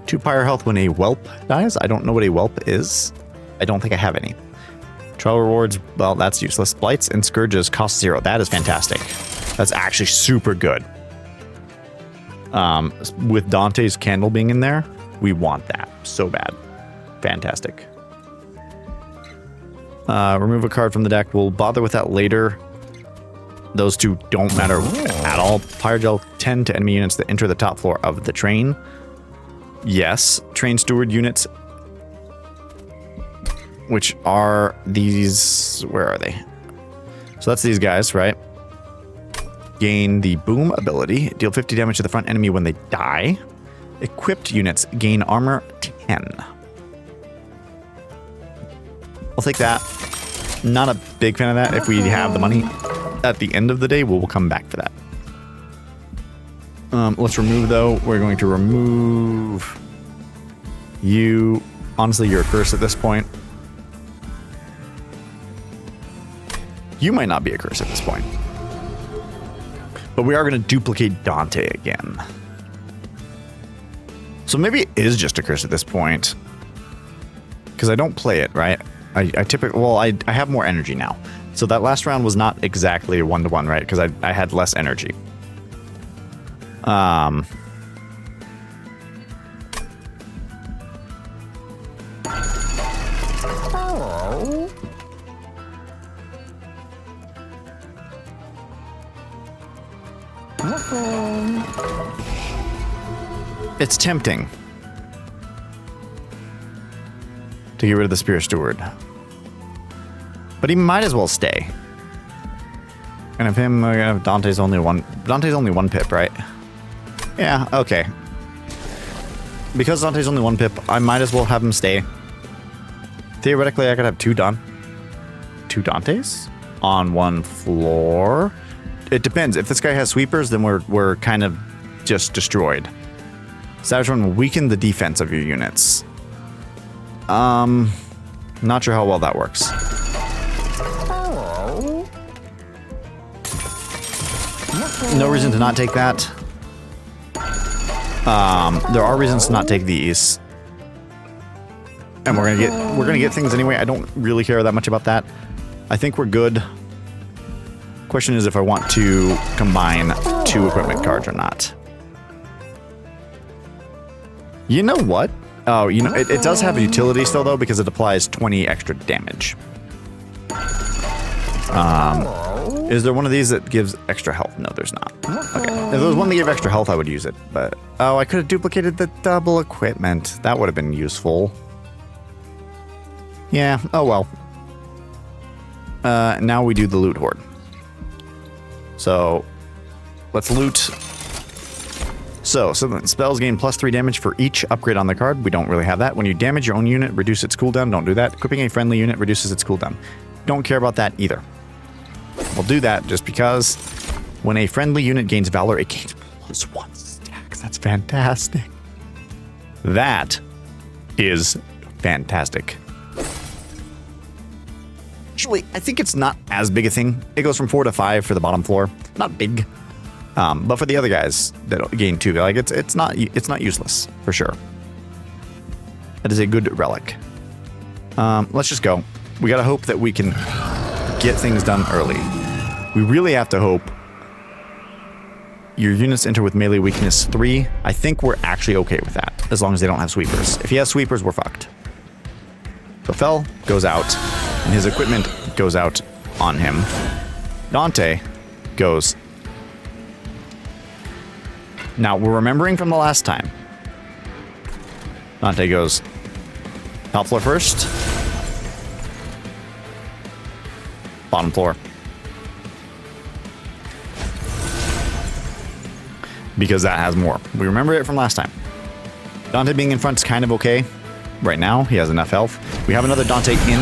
2 pyre health when a whelp dies. I don't know what a whelp is. I don't think I have any. Trial rewards. Well, that's useless. Blights and Scourges cost 0. That is fantastic. That's actually super good. With Dante's candle being in there, we want that so bad. Fantastic. Remove a card from the deck. We'll bother with that later. Those 2 don't matter at all. Pyre gel 10 to enemy units that enter the top floor of the train. Yes. Train steward units. Which are these... Where are they? So that's these guys, right? Gain the boom ability. Deal 50 damage to the front enemy when they die. Equipped units gain armor 10. I'll take that. Not a big fan of that. If we have the money at the end of the day, we'll come back for that. Let's remove, though. We're going to remove you. Honestly, you're a curse at this point. You might not be a curse at this point. But we are going to duplicate Dante again. So maybe it is just a curse at this point. Because I don't play it, right? I typically... Well, I have more energy now. So that last round was not exactly a 1-to-1, right? Because I had less energy. It's tempting to get rid of the Spear Steward. But he might as well stay. And if him, Dante's only one pip, right? Yeah, okay. because Dante's only 1 pip, I might as well have him stay. Theoretically, I could have two Dantes on 1 floor. It depends. If this guy has sweepers, then we're kind of just destroyed. Savage Run will weaken the defense of your units. Not sure how well that works. No reason to not take that. There are reasons to not take these. And we're gonna get things anyway. I don't really care that much about that. I think we're good. Question is if I want to combine 2 equipment cards or not. You know what? Oh, you know, it does have a utility still though, because it applies 20 extra damage. Is there one of these that gives extra health? No, there's not. Okay. If there was one that gave extra health, I would use it. But, oh, I could have duplicated the double equipment. That would have been useful. Yeah, oh well. Now we do the loot horde. So, let's loot. So spells gain +3 damage for each upgrade on the card. We don't really have that. When you damage your own unit, reduce its cooldown. Don't do that. Equipping a friendly unit reduces its cooldown. Don't care about that either. We'll do that just because when a friendly unit gains Valor, it gains +1 stack. That's fantastic. That is fantastic. Actually, I think it's not as big a thing. It goes from 4 to 5 for the bottom floor. Not big. But for the other guys that gain 2, like it's not useless for sure. That is a good relic. Let's just go. We gotta hope that we can get things done early. We really have to hope. Your units enter with melee weakness 3. I think we're actually okay with that, as long as they don't have sweepers. If he has sweepers, we're fucked. So Fel goes out, and his equipment goes out on him. Dante goes. Now, we're remembering from the last time. Dante goes top floor first. Bottom floor. Because that has more. We remember it from last time. Dante being in front is kind of okay. Right now, he has enough health. We have another Dante in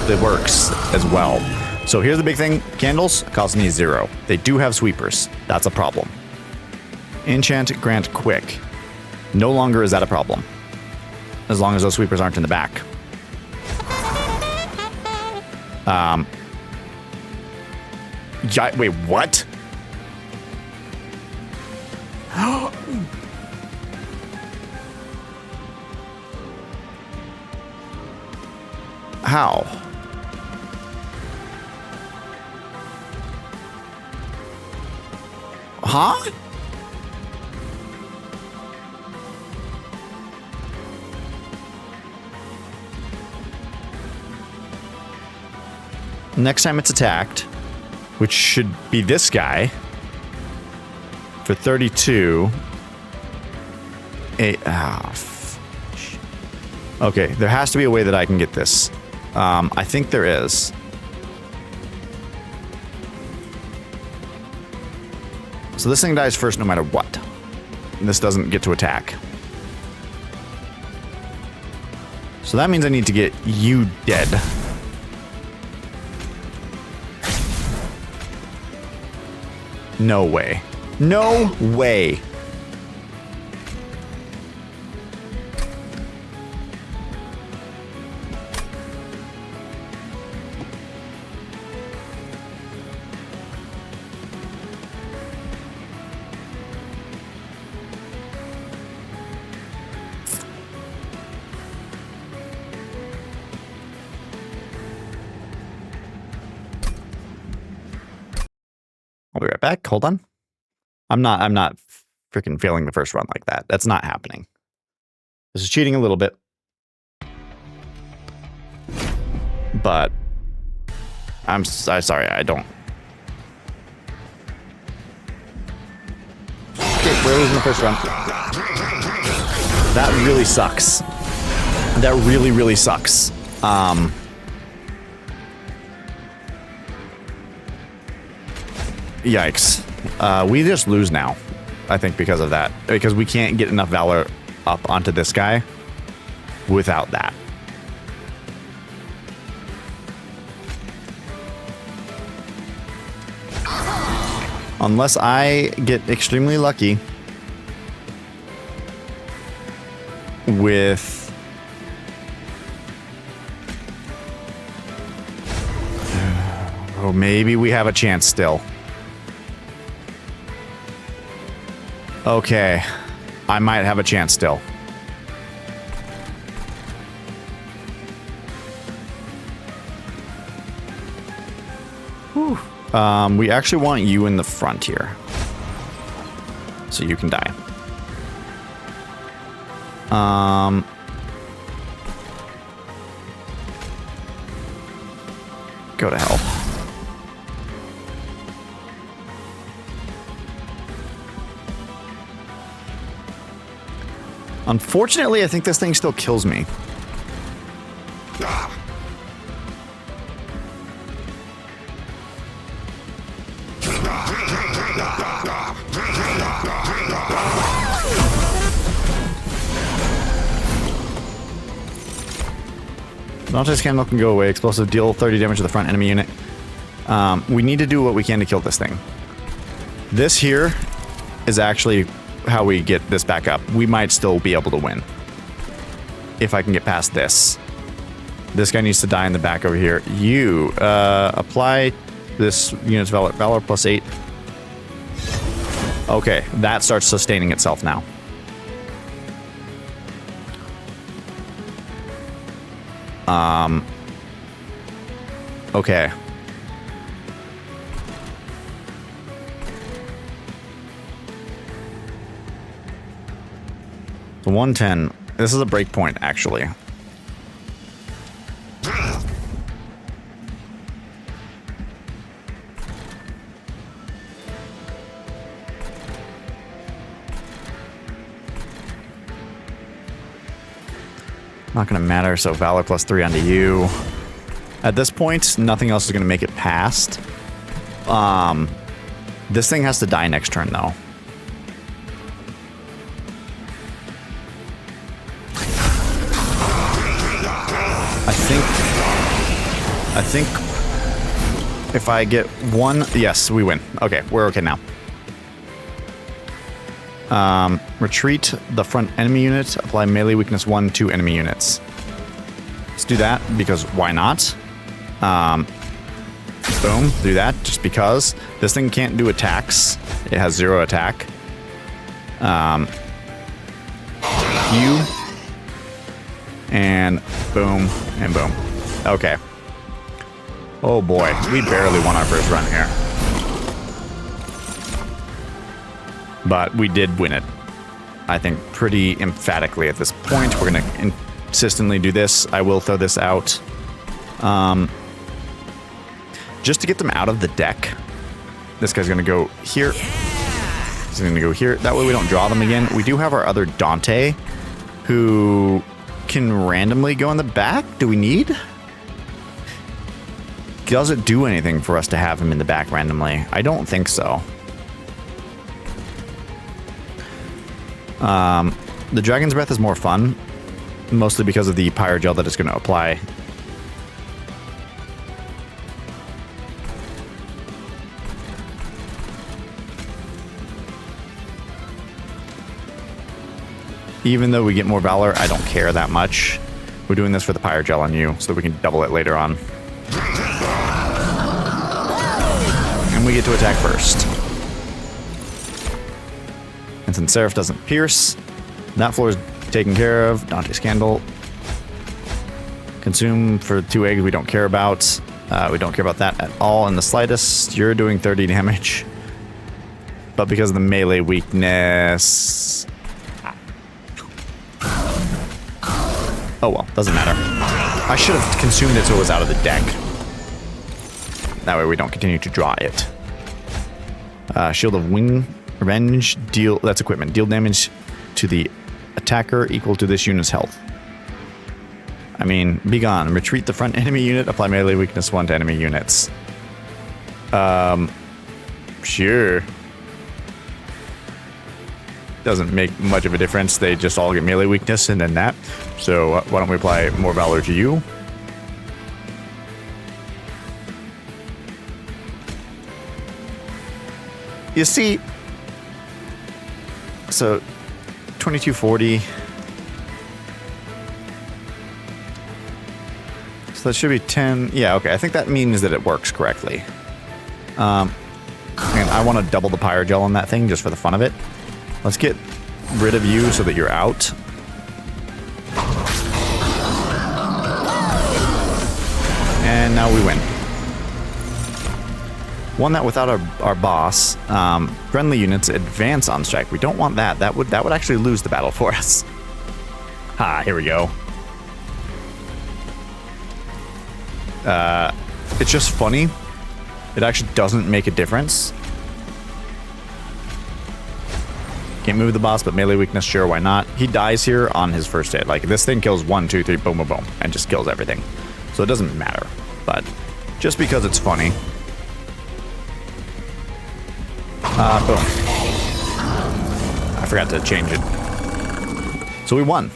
the works as well. So here's the big thing. Candles cost me 0. They do have sweepers. That's a problem. Enchant grant quick. No longer is that a problem. As long as those sweepers aren't in the back. Wait, what? How? Huh? Next time it's attacked, which should be this guy, for 32. Okay, there has to be a way that I can get this. I think there is. So this thing dies first no matter what. And this doesn't get to attack. So that means I need to get you dead. No way. No way. I'll be right back. Hold on. I'm not freaking failing the first run like that. That's not happening. This is cheating a little bit. But I'm sorry, I don't. Okay, we're losing the first run. That really sucks. That really, really sucks. Yikes. We just lose now, I think, because of that. Because we can't get enough Valor up onto this guy without that. Unless I get extremely lucky with... Oh, maybe we have a chance still. Okay. I might have a chance still. Whew. We actually want you in the front here. So you can die. Go to hell. Unfortunately, I think this thing still kills me. Dante's Candle can go away. Explosive, deal 30 damage to the front enemy unit. We need to do what we can to kill this thing. This here is actually how we get this back up. We might still be able to win. If I can get past this. This guy needs to die in the back over here. You, apply this unit's Valor, Valor plus 8. Okay, that starts sustaining itself now. Okay. The 110. This is a break point, actually. Not gonna matter, so Valor plus 3 onto you. At this point, nothing else is gonna make it past. This thing has to die next turn, though. I think if I get one, yes, we win. Okay, we're okay now. Retreat the front enemy unit. Apply melee weakness 1 to enemy units. Let's do that because why not? Boom, do that just because. This thing can't do attacks. It has 0 attack. Q. And boom, and boom. Okay. Oh boy, we barely won our first run here. But we did win it. I think pretty emphatically at this point. We're going to insistently do this. I will throw this out. Just to get them out of the deck. This guy's going to go here. He's going to go here. That way we don't draw them again. We do have our other Dante, who can randomly go in the back. Do we need? Does it do anything for us to have him in the back randomly? I don't think so. The Dragon's Breath is more fun, mostly because of the Pyrogel that it's going to apply. Even though we get more Valor, I don't care that much. We're doing this for the Pyrogel on you, so that we can double it later on. And we get to attack first. And since Seraph doesn't pierce, that floor is taken care of. Dante's Candle. Consume for 2 eggs we don't care about. We don't care about that at all in the slightest. You're doing 30 damage. But because of the melee weakness... Oh well, doesn't matter. I should have consumed it so it was out of the deck. That way we don't continue to draw it. Shield of Wing Revenge, deal, that's equipment. Deal damage to the attacker equal to this unit's health. I mean, be gone. Retreat the front enemy unit, apply melee weakness 1 to enemy units. Sure. doesn't make much of a difference. They just all get melee weakness and then that. So why don't we apply more valor to you? You see, so 2240. So that should be 10. Yeah, okay. I think that means that it works correctly. And I want to double the pyre gel on that thing just for the fun of it. Let's get rid of you so that you're out. And now we win. Won that without our boss. Friendly units advance on strike. We don't want that. That would actually lose the battle for us. Ha, here we go. It's just funny. It actually doesn't make a difference. Can't move the boss, but melee weakness, sure, why not? He dies here on his first hit. Like, this thing kills 1, 2, 3, boom, boom, boom, and just kills everything. So it doesn't matter. But just because it's funny. Boom. I forgot to change it. So we won.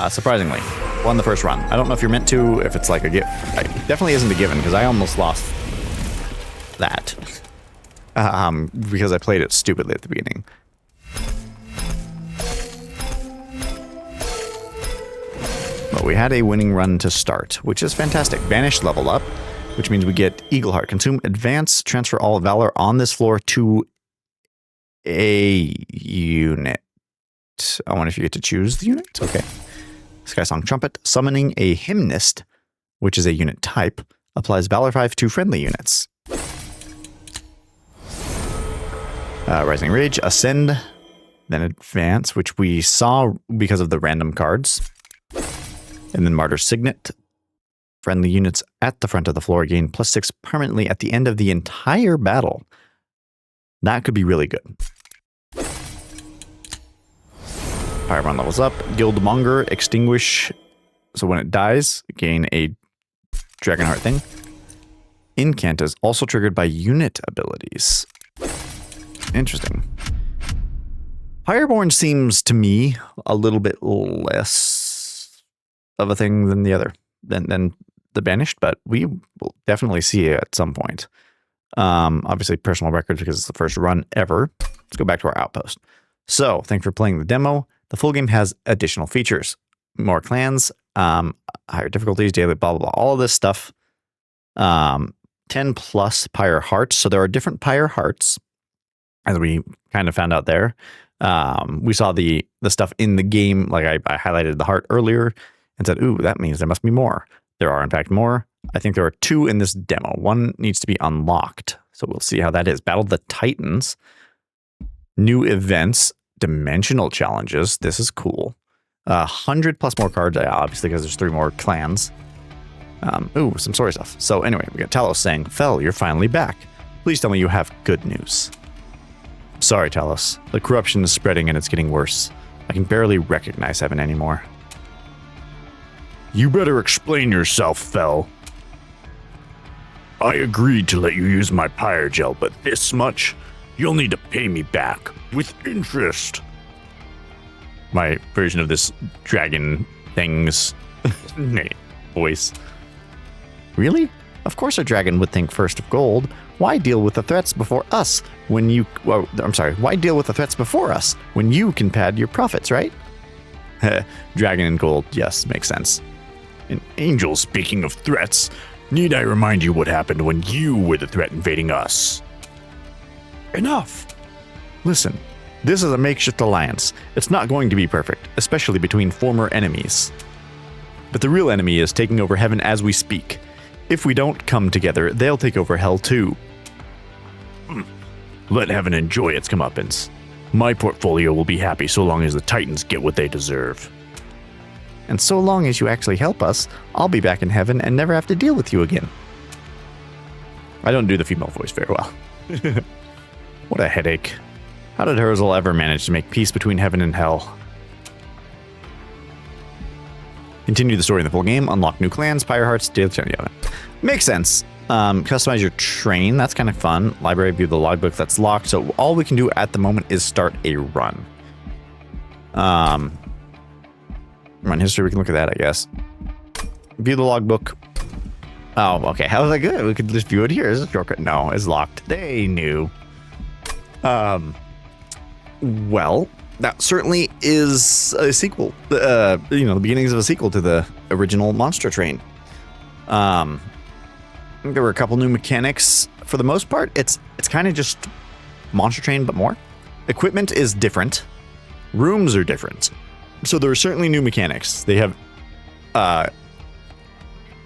Surprisingly. Won the first run. I don't know if you're meant to, if it's like a gift. It definitely isn't a given, because I almost lost that. Because I played it stupidly at the beginning. But we had a winning run to start, which is fantastic. Banished level up, which means we get Eagleheart. Consume advance, transfer all valor on this floor to a unit. I wonder if you get to choose the unit. Okay. Skysong Trumpet. Summoning a Hymnist, which is a unit type, applies Valor 5 to friendly units. Rising Rage. Ascend, then Advance, which we saw because of the random cards. And then Martyr's Signet. Friendly units at the front of the floor gain +6 permanently at the end of the entire battle. That could be really good. Pyron levels up. Guildmonger, Extinguish. So when it dies, gain a Dragonheart thing. Incant is also triggered by unit abilities. Interesting. Fireborn seems to me a little bit less of a thing than the other, than the Banished, but we will definitely see it at some point. Obviously personal records because it's the first run ever. Let's go back to our outpost. So thanks for playing the demo. The full game has additional features, more clans, higher difficulties, daily blah, blah, blah, all of this stuff. 10 plus Pyre Hearts. So there are different Pyre Hearts, as we kind of found out there. We saw the stuff in the game, like I highlighted the heart earlier and said, ooh, that means there must be more. There are, in fact, more. I think there are 2 in this demo. One needs to be unlocked, so we'll see how that is. Battle the Titans. New events. Dimensional challenges. This is cool. 100 plus more cards, obviously, because there's 3 more clans. Ooh, some story stuff. So anyway, we got Talos saying, Fel, you're finally back. Please tell me you have good news. Sorry, Talos. The corruption is spreading and it's getting worse. I can barely recognize heaven anymore. You better explain yourself, Fel. I agreed to let you use my pyre gel, but this much, you'll need to pay me back with interest. My version of this dragon thing's voice. Really? Of course a dragon would think first of gold. Why deal with the threats before us when you... Well, I'm sorry. Why deal with the threats before us when you can pad your profits, right? Dragon and gold. Yes, makes sense. An angel, speaking of threats, need I remind you what happened when you were the threat invading us? Enough. Listen, this is a makeshift alliance. It's not going to be perfect, especially between former enemies. But the real enemy is taking over heaven as we speak. If we don't come together, they'll take over hell too. Let heaven enjoy its comeuppance. My portfolio will be happy so long as the Titans get what they deserve. And so long as you actually help us, I'll be back in heaven and never have to deal with you again. I don't do the female voice very well. What a headache. How did Herzl ever manage to make peace between heaven and hell? Continue the story in the full game, unlock new clans, Pyre Hearts, daily challenge. Makes sense. Customize your train. That's kind of fun. Library, view the logbook. That's locked. So all we can do at the moment is start a run. Run history. We can look at that, I guess. View the logbook. Oh, okay. How was that good? We could just view it here. Is it a shortcut? No, it's locked. They knew. Well, that certainly is a sequel. The beginnings of a sequel to the original Monster Train. There were a couple new mechanics. For the most part, it's kind of just Monster Train, but more. Equipment is different. Rooms are different. So there are certainly new mechanics. They have,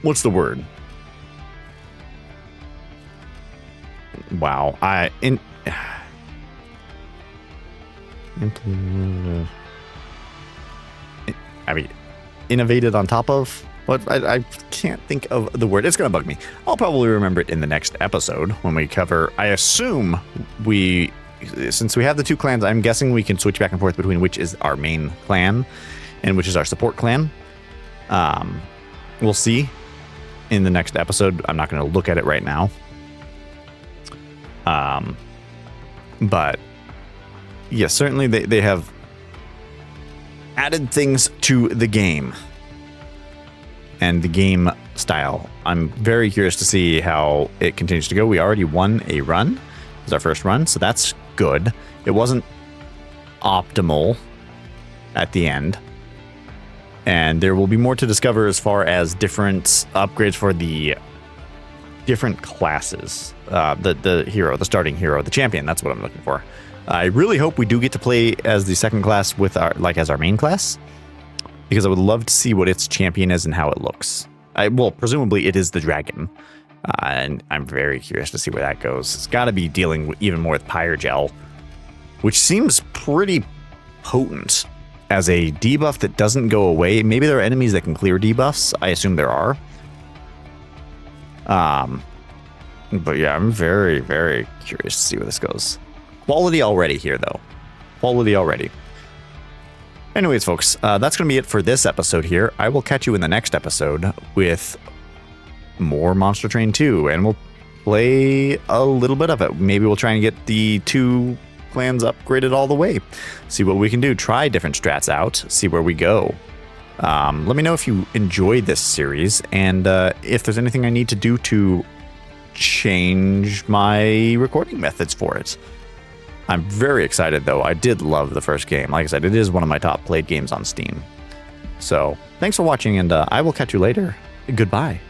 what's the word? Wow. I mean, innovated on top of what? I can't think of the word. It's going to bug me. I'll probably remember it in the next episode when we cover. I assume since we have the two clans, I'm guessing we can switch back and forth between which is our main clan and which is our support clan. We'll see in the next episode. I'm not going to look at it right now. But yes, certainly they have added things to the game and the game style. I'm very curious to see how it continues to go. We already won a run. It was our first run, so that's good. It wasn't optimal at the end. And there will be more to discover as far as different upgrades for the different classes. The hero, the starting hero, the champion, that's what I'm looking for. I really hope we do get to play as the second class with as our main class, because I would love to see what its champion is and how it looks. Presumably it is the dragon, and I'm very curious to see where that goes. It's got to be dealing even more with Pyrogel, which seems pretty potent as a debuff that doesn't go away. Maybe there are enemies that can clear debuffs. I assume there are. But yeah, I'm very, very curious to see where this goes. Quality already here, though. Quality already. Anyways, folks, that's going to be it for this episode here. I will catch you in the next episode with more Monster Train 2, and we'll play a little bit of it. Maybe we'll try and get the two clans upgraded all the way. See what we can do. Try different strats out. See where we go. Let me know if you enjoyed this series, and if there's anything I need to do to change my recording methods for it. I'm very excited, though. I did love the first game. Like I said, it is one of my top played games on Steam. So thanks for watching, and I will catch you later. Goodbye.